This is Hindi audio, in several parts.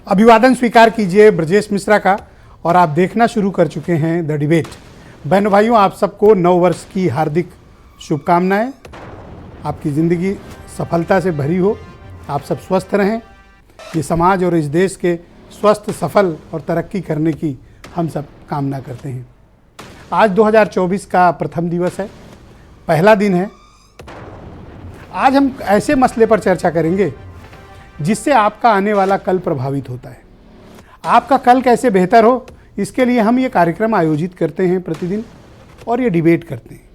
अभिवादन स्वीकार कीजिए ब्रजेश मिश्रा का। और आप देखना शुरू कर चुके हैं द डिबेट। बहनों भाइयों, आप सबको नव वर्ष की हार्दिक शुभकामनाएं। आपकी ज़िंदगी सफलता से भरी हो, आप सब स्वस्थ रहें। ये समाज और इस देश के स्वस्थ, सफल और तरक्की करने की हम सब कामना करते हैं। आज 2024 का प्रथम दिवस है, पहला दिन है। आज हम ऐसे मसले पर चर्चा करेंगे जिससे आपका आने वाला कल प्रभावित होता है। आपका कल कैसे बेहतर हो, इसके लिए हम ये कार्यक्रम आयोजित करते हैं प्रतिदिन, और ये डिबेट करते हैं।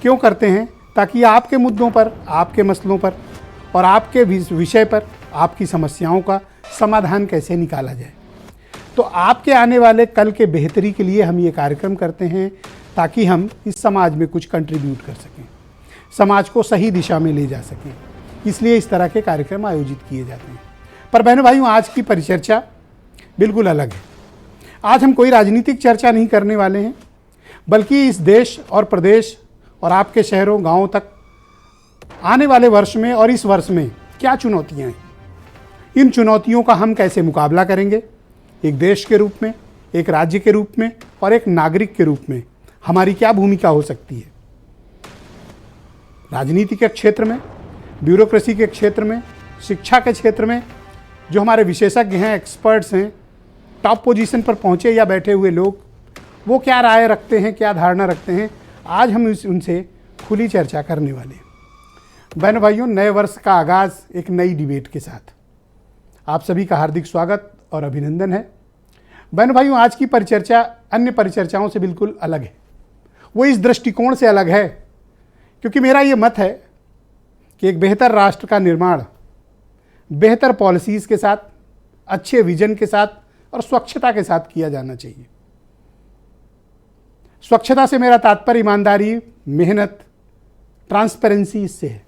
क्यों करते हैं? ताकि आपके मुद्दों पर, आपके मसलों पर और आपके विषय पर, आपकी समस्याओं का समाधान कैसे निकाला जाए। तो आपके आने वाले कल के बेहतरी के लिए हम ये कार्यक्रम करते हैं, ताकि हम इस समाज में कुछ कंट्रीब्यूट कर सकें, समाज को सही दिशा में ले जा सकें। इसलिए इस तरह के कार्यक्रम आयोजित किए जाते हैं। पर बहनों भाइयों, आज की परिचर्चा बिल्कुल अलग है। आज हम कोई राजनीतिक चर्चा नहीं करने वाले हैं, बल्कि इस देश और प्रदेश और आपके शहरों गांवों तक आने वाले वर्ष में और इस वर्ष में क्या चुनौतियां हैं, इन चुनौतियों का हम कैसे मुकाबला करेंगे। एक देश के रूप में, एक राज्य के रूप में और एक नागरिक के रूप में हमारी क्या भूमिका हो सकती है। राजनीति के क्षेत्र में, ब्यूरोक्रेसी के क्षेत्र में, शिक्षा के क्षेत्र में जो हमारे विशेषज्ञ हैं, एक्सपर्ट्स हैं, टॉप पोजीशन पर पहुंचे या बैठे हुए लोग, वो क्या राय रखते हैं, क्या धारणा रखते हैं, आज हम उनसे खुली चर्चा करने वाले हैं। बहनों भाइयों, नए वर्ष का आगाज़ एक नई डिबेट के साथ आप सभी का हार्दिक स्वागत और अभिनंदन है। बहनों भाइयों, आज की परिचर्चा अन्य परिचर्चाओं से बिल्कुल अलग है। वो इस दृष्टिकोण से अलग है क्योंकि मेरा ये मत है कि एक बेहतर राष्ट्र का निर्माण बेहतर पॉलिसीज़ के साथ, अच्छे विजन के साथ और स्वच्छता के साथ किया जाना चाहिए। स्वच्छता से मेरा तात्पर्य ईमानदारी, मेहनत, ट्रांसपेरेंसी इससे है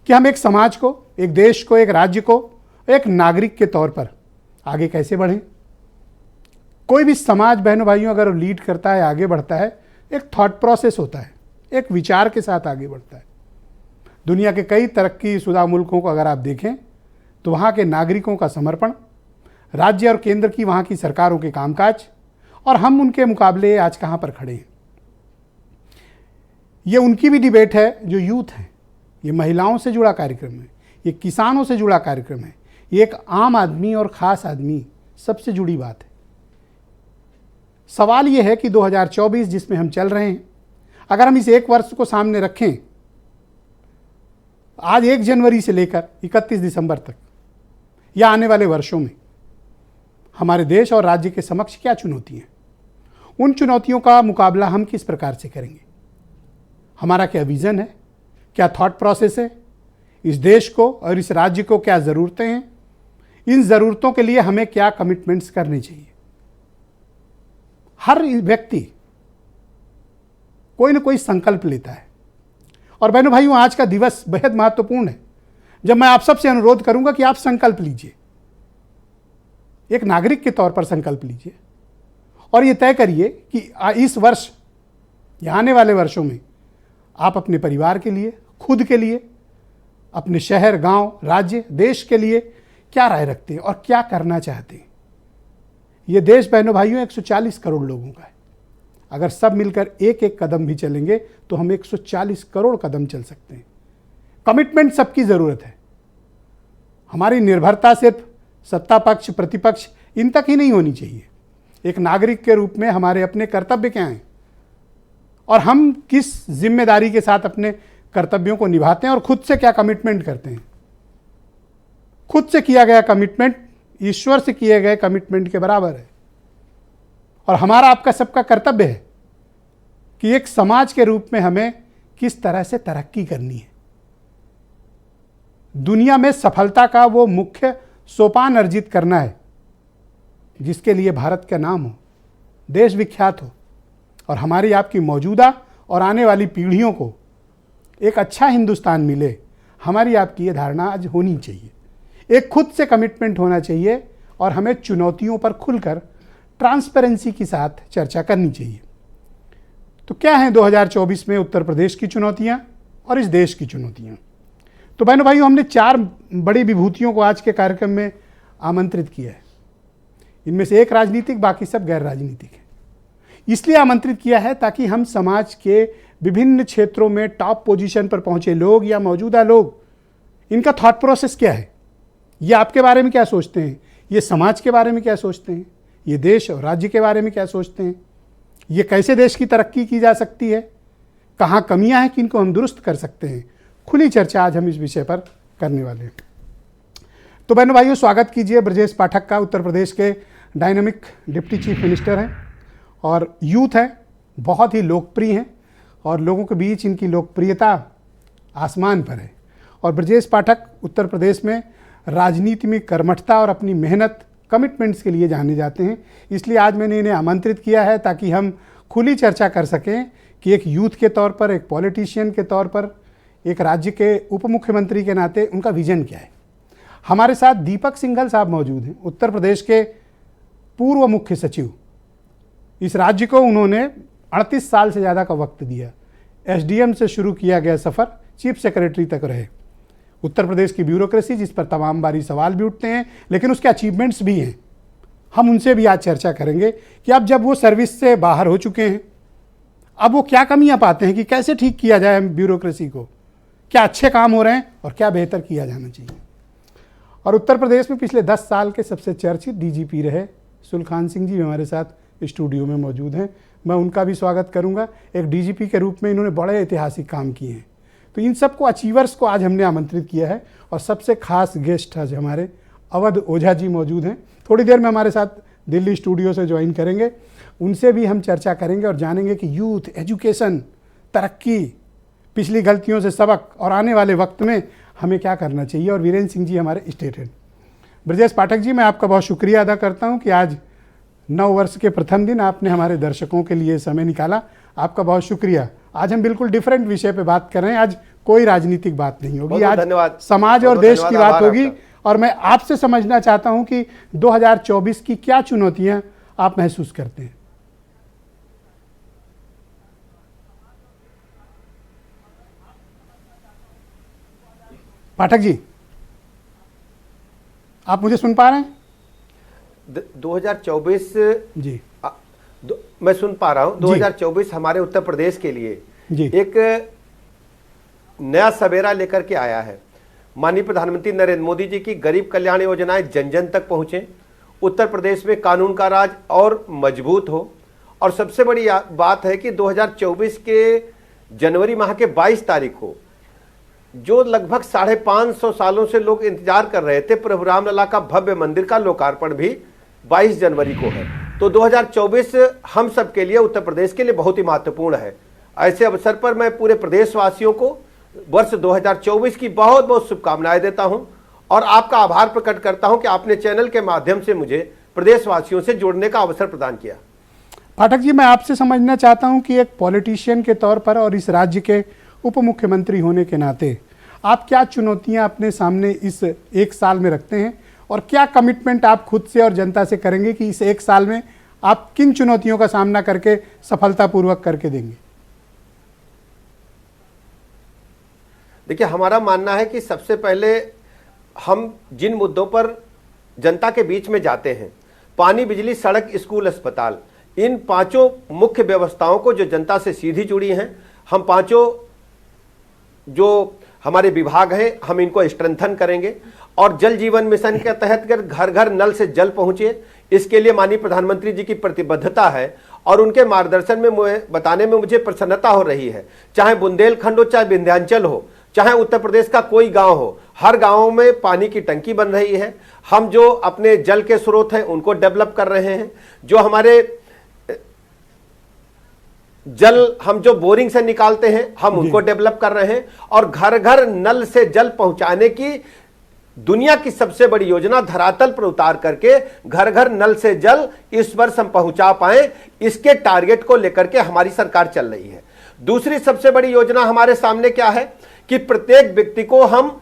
कि हम एक समाज को, एक देश को, एक राज्य को, एक नागरिक के तौर पर आगे कैसे बढ़ें। कोई भी समाज बहनों भाइयों अगर लीड करता है, आगे बढ़ता है, एक थॉट प्रोसेस होता है, एक विचार के साथ आगे बढ़ता है। दुनिया के कई तरक्की शुदा मुल्कों को अगर आप देखें तो वहाँ के नागरिकों का समर्पण, राज्य और केंद्र की वहाँ की सरकारों के कामकाज, और हम उनके मुकाबले आज कहाँ पर खड़े हैं। ये उनकी भी डिबेट है जो यूथ है, ये महिलाओं से जुड़ा कार्यक्रम है, ये किसानों से जुड़ा कार्यक्रम है, ये एक आम आदमी और ख़ास आदमी सबसे जुड़ी बात है। सवाल ये है कि 2024 जिसमें हम चल रहे हैं, अगर हम इस एक वर्ष को सामने रखें, आज 1 जनवरी से लेकर 31 दिसंबर तक या आने वाले वर्षों में हमारे देश और राज्य के समक्ष क्या चुनौतियां हैं, उन चुनौतियों का मुकाबला हम किस प्रकार से करेंगे। हमारा क्या विज़न है, क्या थॉट प्रोसेस है, इस देश को और इस राज्य को क्या ज़रूरतें हैं, इन ज़रूरतों के लिए हमें क्या कमिटमेंट्स करने चाहिए। हर व्यक्ति कोई ना कोई संकल्प लेता है। और बहनों भाइयों, आज का दिवस बेहद महत्वपूर्ण है, जब मैं आप सबसे अनुरोध करूंगा कि आप संकल्प लीजिए, एक नागरिक के तौर पर संकल्प लीजिए और ये तय करिए कि इस वर्ष या आने वाले वर्षों में आप अपने परिवार के लिए, खुद के लिए, अपने शहर, गांव, राज्य, देश के लिए क्या राय रखते हैं और क्या करना चाहते हैं। ये देश बहनों भाइयों 140 करोड़ लोगों का है। अगर सब मिलकर एक एक कदम भी चलेंगे तो हम 140 करोड़ कदम चल सकते हैं। कमिटमेंट सबकी ज़रूरत है। हमारी निर्भरता सिर्फ सत्ता पक्ष, प्रतिपक्ष इन तक ही नहीं होनी चाहिए। एक नागरिक के रूप में हमारे अपने कर्तव्य क्या हैं और हम किस जिम्मेदारी के साथ अपने कर्तव्यों को निभाते हैं और खुद से क्या कमिटमेंट करते हैं। खुद से किया गया कमिटमेंट ईश्वर से किए गए कमिटमेंट के बराबर है। और हमारा आपका सबका कर्तव्य है कि एक समाज के रूप में हमें किस तरह से तरक्की करनी है, दुनिया में सफलता का वो मुख्य सोपान अर्जित करना है जिसके लिए भारत का नाम हो, देश विख्यात हो और हमारी आपकी मौजूदा और आने वाली पीढ़ियों को एक अच्छा हिंदुस्तान मिले। हमारी आपकी ये धारणा आज होनी चाहिए। एक खुद से कमिटमेंट होना चाहिए और हमें चुनौतियों पर खुलकर ट्रांसपेरेंसी के साथ चर्चा करनी चाहिए। तो क्या हैं 2024 में उत्तर प्रदेश की चुनौतियां और इस देश की चुनौतियां। तो बहनों भाइयों, हमने 4 बड़ी विभूतियों को आज के कार्यक्रम में आमंत्रित किया है। इनमें से एक राजनीतिक, बाकी सब गैर राजनीतिक है। इसलिए आमंत्रित किया है ताकि हम समाज के विभिन्न क्षेत्रों में टॉप पोजीशन पर पहुंचे लोग या मौजूदा लोग, इनका थॉट प्रोसेस क्या है, ये आपके बारे में क्या सोचते हैं, ये समाज के बारे में क्या सोचते हैं, ये देश और राज्य के बारे में क्या सोचते हैं, ये कैसे देश की तरक्की की जा सकती है, कहाँ कमियां हैं, किनको हम दुरुस्त कर सकते हैं। खुली चर्चा आज हम इस विषय पर करने वाले हैं। तो बहनों भाइयों, स्वागत कीजिए ब्रजेश पाठक का। उत्तर प्रदेश के डायनामिक डिप्टी चीफ मिनिस्टर हैं और यूथ हैं, बहुत ही लोकप्रिय हैं और लोगों के बीच इनकी लोकप्रियता आसमान पर है। और ब्रजेश पाठक उत्तर प्रदेश में राजनीति में कर्मठता और अपनी मेहनत, कमिटमेंट्स के लिए जाने जाते हैं। इसलिए आज मैंने इन्हें आमंत्रित किया है ताकि हम खुली चर्चा कर सकें कि एक यूथ के तौर पर, एक पॉलिटिशियन के तौर पर, एक राज्य के उप मुख्यमंत्री के नाते उनका विजन क्या है। हमारे साथ दीपक सिंघल साहब मौजूद हैं, उत्तर प्रदेश के पूर्व मुख्य सचिव। इस राज्य को उन्होंने 38 साल से ज़्यादा का वक्त दिया। एसडीएम से शुरू किया गया सफ़र चीफ सेक्रेटरी तक रहे। उत्तर प्रदेश की ब्यूरोक्रेसी, जिस पर तमाम बारी सवाल भी उठते हैं, लेकिन उसके अचीवमेंट्स भी हैं। हम उनसे भी आज चर्चा करेंगे कि अब जब वो सर्विस से बाहर हो चुके हैं, अब वो क्या कमियां पाते हैं कि कैसे ठीक किया जाए ब्यूरोक्रेसी को, क्या अच्छे काम हो रहे हैं और क्या बेहतर किया जाना चाहिए। और उत्तर प्रदेश में पिछले 10 साल के सबसे चर्चित डीजीपी रहे सुलखान सिंह जी हमारे साथ स्टूडियो में मौजूद हैं। मैं उनका भी स्वागत करूंगा। एक डीजीपी के रूप में इन्होंने बड़े ऐतिहासिक काम किए हैं। तो इन सबको अचीवर्स को आज हमने आमंत्रित किया है और सबसे खास गेस्ट आज हमारे अवध ओझा जी मौजूद हैं। थोड़ी देर में हमारे साथ दिल्ली स्टूडियो से ज्वाइन करेंगे। उनसे भी हम चर्चा करेंगे और जानेंगे कि यूथ, एजुकेशन, तरक्की, पिछली गलतियों से सबक और आने वाले वक्त में हमें क्या करना चाहिए। और वीरेंद्र सिंह जी हमारे स्टेट हेड। ब्रजेश पाठक जी, मैं आपका बहुत शुक्रिया अदा करता हूं कि आज नव वर्ष के प्रथम दिन आपने हमारे दर्शकों के लिए समय निकाला। आपका बहुत शुक्रिया। आज हम बिल्कुल डिफरेंट विषय पे बात कर रहे हैं। आज कोई राजनीतिक बात नहीं होगी, आज समाज और देश की बात होगी। और मैं आपसे समझना चाहता हूं कि 2024 की क्या चुनौतियां आप महसूस करते हैं। पाठक जी, आप मुझे सुन पा रहे हैं? 2024 जी, मैं सुन पा रहा हूं। 2024 हमारे उत्तर प्रदेश के लिए जी एक नया सवेरा लेकर के आया है। माननीय प्रधानमंत्री नरेंद्र मोदी जी की गरीब कल्याण योजनाएं जन जन तक पहुंचे, उत्तर प्रदेश में कानून का राज और मजबूत हो। और सबसे बड़ी बात है कि 2024 के जनवरी माह के 22 तारीख को जो लगभग 550 सालों से लोग इंतजार कर रहे थे, प्रभु रामलला का भव्य मंदिर का लोकार्पण भी 22 जनवरी को है। तो 2024 हम सब के लिए, उत्तर प्रदेश के लिए बहुत ही महत्वपूर्ण है। ऐसे अवसर पर मैं पूरे प्रदेशवासियों को वर्ष 2024 की बहुत बहुत शुभकामनाएं देता हूं और आपका आभार प्रकट करता हूं कि आपने चैनल के माध्यम से मुझे प्रदेशवासियों से जुड़ने का अवसर प्रदान किया। पाठक जी, मैं आपसे समझना चाहता हूं कि एक पॉलिटिशियन के तौर पर और इस राज्य के उप मुख्यमंत्री होने के नाते आप क्या चुनौतियां अपने सामने इस एक साल में रखते हैं और क्या कमिटमेंट आप खुद से और जनता से करेंगे कि इस एक साल में आप किन चुनौतियों का सामना करके सफलतापूर्वक करके देंगे? देखिए, हमारा मानना है कि सबसे पहले हम जिन मुद्दों पर जनता के बीच में जाते हैं, पानी, बिजली, सड़क, स्कूल, अस्पताल, इन 5 मुख्य व्यवस्थाओं को जो जनता से सीधी जुड़ी हैं, हम 5 जो हमारे विभाग हैं, हम इनको स्ट्रेंथन करेंगे। और जल जीवन मिशन के तहत घर घर नल से जल पहुंचे, इसके लिए माननीय प्रधानमंत्री जी की प्रतिबद्धता है और उनके मार्गदर्शन में बताने में मुझे प्रसन्नता हो रही है। चाहे बुंदेलखंड हो, चाहे विंध्याचल हो, चाहे उत्तर प्रदेश का कोई गांव हो, हर गांव में पानी की टंकी बन रही है। हम जो अपने जल के स्रोत हैं उनको डेवलप कर रहे हैं। जो हमारे जल हम जो बोरिंग से निकालते हैं, हम उनको डेवलप कर रहे हैं। और घर घर नल से जल पहुंचाने की दुनिया की सबसे बड़ी योजना धरातल पर उतार करके घर घर नल से जल इस वर्ष हम पहुंचा पाए, इसके टारगेट को लेकर के हमारी सरकार चल रही है। दूसरी सबसे बड़ी योजना हमारे सामने क्या है कि प्रत्येक व्यक्ति को हम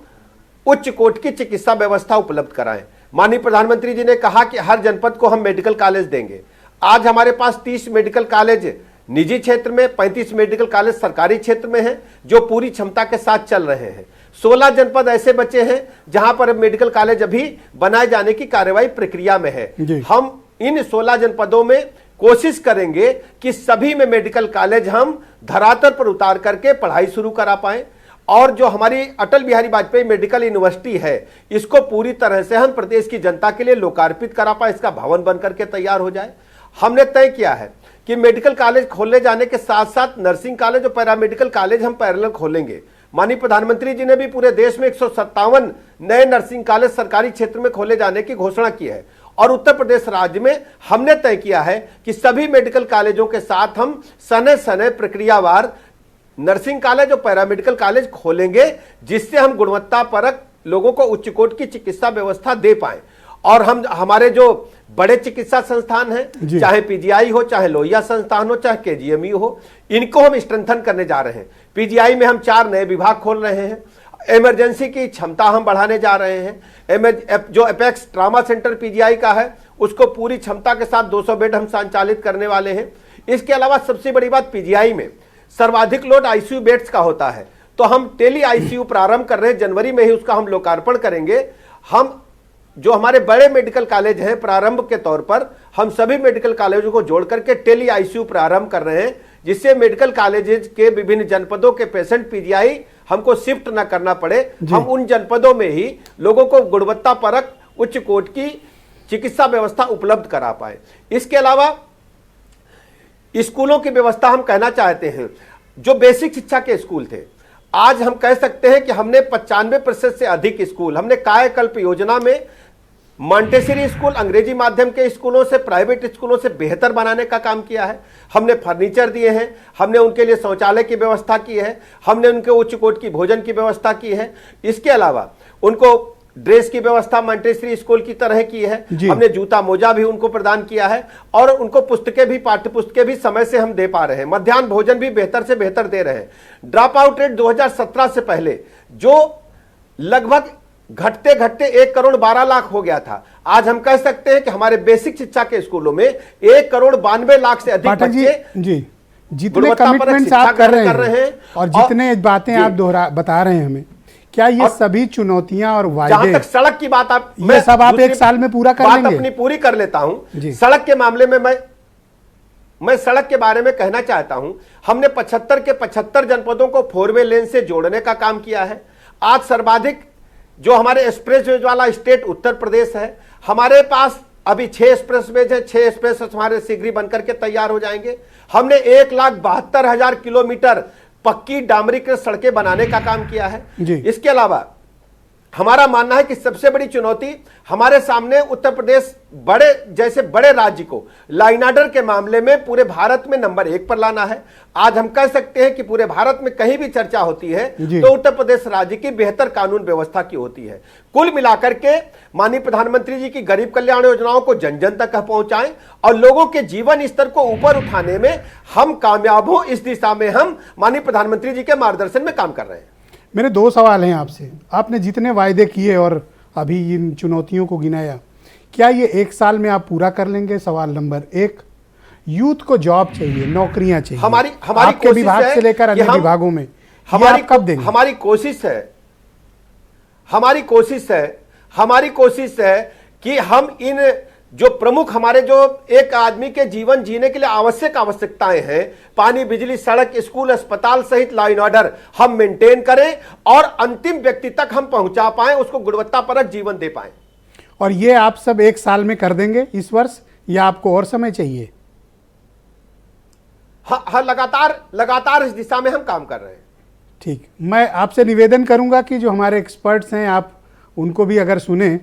उच्च कोटि की चिकित्सा व्यवस्था उपलब्ध कराएं। माननीय प्रधानमंत्री जी ने कहा कि हर जनपद को हम मेडिकल कॉलेज देंगे। आज हमारे पास 30 मेडिकल कॉलेज निजी क्षेत्र में, 35 मेडिकल कॉलेज सरकारी क्षेत्र में हैं, जो पूरी क्षमता के साथ चल रहे हैं। 16 जनपद ऐसे बचे हैं जहां पर मेडिकल कॉलेज अभी बनाए जाने की कार्यवाही प्रक्रिया में है। हम इन 16 जनपदों में कोशिश करेंगे कि सभी में मेडिकल कॉलेज हम धरातल पर उतार करके पढ़ाई शुरू करा पाएं, और जो हमारी अटल बिहारी वाजपेयी मेडिकल यूनिवर्सिटी है इसको पूरी तरह से हम प्रदेश की जनता के लिए लोकार्पित करा पाए, इसका भवन बन करके तैयार हो जाए। हमने तय किया है कि मेडिकल कॉलेज खोलने जाने के साथ साथ नर्सिंग कॉलेज और पैरामेडिकल कॉलेज हम पैरेलल खोलेंगे। माननीय प्रधानमंत्री जी ने भी पूरे देश में 157 नए नर्सिंग कॉलेज सरकारी क्षेत्र में खोले जाने की घोषणा की है, और उत्तर प्रदेश राज्य में हमने तय किया है कि सभी मेडिकल कॉलेजों के साथ हम समय समय प्रक्रियावार नर्सिंग कॉलेज और पैरामेडिकल कॉलेज खोलेंगे, जिससे हम गुणवत्ता परक लोगों को उच्च कोटि की चिकित्सा व्यवस्था दे पाए। और हम हमारे जो बड़े चिकित्सा संस्थान हैं, चाहे पीजीआई हो, चाहे लोहिया संस्थान हो, चाहे केजीएमयू हो, इनको हम स्ट्रेंथन करने जा रहे हैं। पीजीआई में हम 4 नए विभाग खोल रहे हैं, इमरजेंसी की क्षमता हम बढ़ाने जा रहे हैं। जो एपेक्स ट्रामा सेंटर पीजीआई का है उसको पूरी क्षमता के साथ 200 बेड हम संचालित करने वाले हैं। इसके अलावा सबसे बड़ी बात, पीजीआई में सर्वाधिक लोड आईसीयू बेड्स का होता है, तो हम टेली आईसीयू प्रारंभ कर रहे हैं, जनवरी में ही उसका हम लोकार्पण करेंगे। हम जो हमारे बड़े मेडिकल कॉलेज हैं, प्रारंभ के तौर पर हम सभी मेडिकल कॉलेजों को जोड़ करके टेली आईसीयू प्रारंभ कर रहे हैं, जिससे मेडिकल कॉलेजेस के विभिन्न जनपदों के पेशेंट पीजीआई हमको शिफ्ट न करना पड़े, हम उन जनपदों में ही लोगों को गुणवत्ता परक उच्च कोटि की चिकित्सा व्यवस्था उपलब्ध करा पाए। इसके अलावा स्कूलों की व्यवस्था हम कहना चाहते हैं, जो बेसिक शिक्षा के स्कूल थे, आज हम कह सकते हैं कि हमने 95% से अधिक स्कूल हमने कायाकल्प योजना में मॉन्टेसरी स्कूल, अंग्रेजी माध्यम के स्कूलों से, प्राइवेट स्कूलों से बेहतर बनाने का काम किया है। हमने फर्नीचर दिए हैं, हमने उनके लिए शौचालय की व्यवस्था की है, हमने उनके उच्च कोटि की भोजन की व्यवस्था की है। इसके अलावा उनको ड्रेस की व्यवस्था मॉन्टेसरी स्कूल की तरह की है, हमने जूता मोजा भी उनको प्रदान किया है, और उनको पुस्तकें भी, पाठ्य पुस्तकें भी समय से हम दे पा रहे हैं। मध्याह्न भोजन भी बेहतर से बेहतर दे रहे हैं। ड्रॉप आउट रेट 2017 से पहले जो लगभग घटते घटते 1 करोड़ 12 लाख हो गया था, आज हम कह सकते हैं कि हमारे बेसिक शिक्षा के स्कूलों में 1 करोड़ 92 लाख से अधिक बच्चे जितने कमिटमेंट्स आप कर रहे हैं और जितने बातें आप बता रहे हैं हमें, क्या ये सभी चुनौतियां और वायदे, जहां तक सड़क की बात, आप ये सब आप 1 साल में पूरा कर लेंगे? अपनी पूरी कर लेता हूं। सड़क के मामले में मैं सड़क के बारे में कहना चाहता हूं, हमने 75 के 75 जनपदों को 4 वे लेन से जोड़ने का काम किया है। आज सर्वाधिक जो हमारे एक्सप्रेसवेज वाला स्टेट उत्तर प्रदेश है। हमारे पास अभी 6 एक्सप्रेसवेज है, 6 एक्सप्रेस हमारे शीघ्र ही बनकर के तैयार हो जाएंगे। हमने 1,72,000 किलोमीटर पक्की डामरीकृत सड़कें बनाने का काम किया है। इसके अलावा हमारा मानना है कि सबसे बड़ी चुनौती हमारे सामने उत्तर प्रदेश बड़े राज्य को लाइन ऑर्डर के मामले में पूरे भारत में नंबर 1 पर लाना है। आज हम कह सकते हैं कि पूरे भारत में कहीं भी चर्चा होती है तो उत्तर प्रदेश राज्य की बेहतर कानून व्यवस्था की होती है। कुल मिलाकर के माननीय प्रधानमंत्री जी की गरीब कल्याण योजनाओं को जन जन तक पहुंचाएं और लोगों के जीवन स्तर को ऊपर उठाने में हम कामयाब हो, इस दिशा में हम माननीय प्रधानमंत्री जी के मार्गदर्शन में काम कर रहे हैं। मेरे 2 सवाल हैं आपसे। आपने जितने वायदे किए और अभी इन चुनौतियों को गिनाया, क्या ये 1 साल में आप पूरा कर लेंगे? सवाल नंबर 1, यूथ को जॉब चाहिए, नौकरियां चाहिए, हमारी आपके विभाग से लेकर अन्य विभागों में, हमारी कब देंगे? हमारी कोशिश है कि हम इन जो प्रमुख हमारे जो एक आदमी के जीवन जीने के लिए आवश्यकताएं हैं, पानी, बिजली, सड़क, स्कूल, अस्पताल सहित लॉ एंड ऑर्डर हम मेंटेन करें और अंतिम व्यक्ति तक हम पहुंचा पाएं, उसको गुणवत्तापरक जीवन दे पाएं। और ये आप सब 1 साल में कर देंगे इस वर्ष, या आपको और समय चाहिए? हाँ, लगातार इस दिशा में हम काम कर रहे हैं। ठीक, मैं आपसे निवेदन करूंगा कि जो हमारे एक्सपर्ट्स हैं आप उनको भी अगर सुने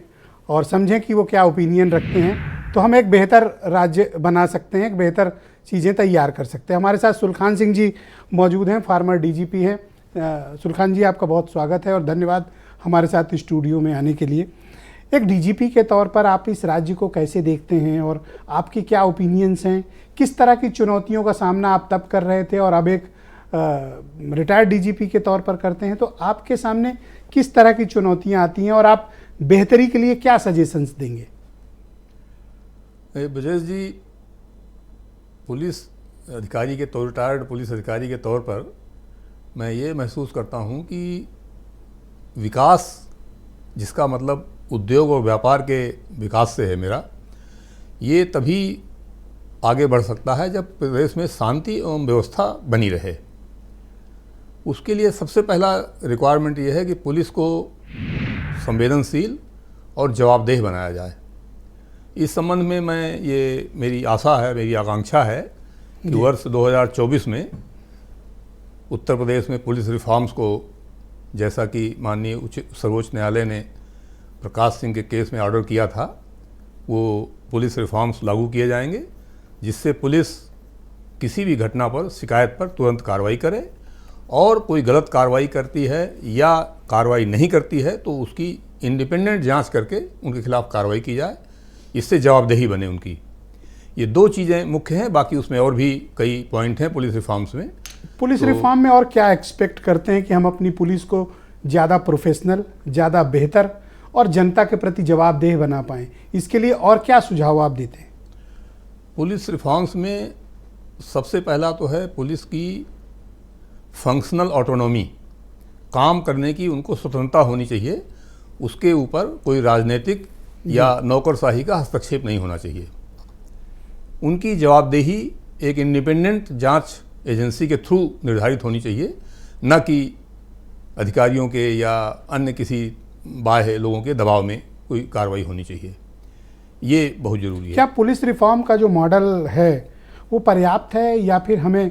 और समझें कि वो क्या ओपिनियन रखते हैं, तो हम एक बेहतर राज्य बना सकते हैं, एक बेहतर चीज़ें तैयार कर सकते हैं। हमारे साथ सुलखान सिंह जी मौजूद हैं, फार्मर डीजीपी हैं। सुलखान जी, आपका बहुत स्वागत है और धन्यवाद हमारे साथ स्टूडियो में आने के लिए। एक डीजीपी के तौर पर आप इस राज्य को कैसे देखते हैं और आपके क्या ओपिनियंस हैं? किस तरह की चुनौतियों का सामना आप तब कर रहे थे और अब एक रिटायर्ड डीजीपी के तौर पर करते हैं, तो आपके सामने किस तरह की चुनौतियां आती हैं और आप बेहतरी के लिए क्या सजेशंस देंगे? ब्रजेश जी, पुलिस अधिकारी के तौर, रिटायर्ड पुलिस अधिकारी के तौर पर मैं ये महसूस करता हूँ कि विकास, जिसका मतलब उद्योग और व्यापार के विकास से है मेरा, ये तभी आगे बढ़ सकता है जब प्रदेश में शांति एवं व्यवस्था बनी रहे। उसके लिए सबसे पहला रिक्वायरमेंट ये है कि पुलिस को संवेदनशील और जवाबदेह बनाया जाए। इस संबंध में मेरी आशा है, मेरी आकांक्षा है कि वर्ष 2024 में उत्तर प्रदेश में पुलिस रिफॉर्म्स को, जैसा कि माननीय सर्वोच्च न्यायालय ने प्रकाश सिंह के केस में ऑर्डर किया था, वो पुलिस रिफॉर्म्स लागू किए जाएंगे, जिससे पुलिस किसी भी घटना पर, शिकायत पर तुरंत कार्रवाई करे और कोई गलत कार्रवाई करती है या कार्रवाई नहीं करती है तो उसकी इंडिपेंडेंट जांच करके उनके खिलाफ कार्रवाई की जाए। इससे जवाबदेही बने उनकी। ये दो चीज़ें मुख्य हैं, बाकी उसमें और भी कई पॉइंट हैं पुलिस रिफॉर्म्स में। पुलिस रिफॉर्म में और क्या एक्सपेक्ट करते हैं कि हम अपनी पुलिस को ज़्यादा प्रोफेशनल, ज़्यादा बेहतर और जनता के प्रति जवाबदेह बना पाएँ? इसके लिए और क्या सुझाव आप देते हैं? पुलिस रिफॉर्म्स में सबसे पहला तो है पुलिस की फंक्शनल ऑटोनॉमी, काम करने की उनको स्वतंत्रता होनी चाहिए। उसके ऊपर कोई राजनीतिक या नौकरशाही का हस्तक्षेप नहीं होना चाहिए। उनकी जवाबदेही एक इंडिपेंडेंट जांच एजेंसी के थ्रू निर्धारित होनी चाहिए, न कि अधिकारियों के या अन्य किसी बाह्य लोगों के दबाव में कोई कार्रवाई होनी चाहिए। ये बहुत ज़रूरी है। क्या पुलिस रिफॉर्म का जो मॉडल है वो पर्याप्त है या फिर हमें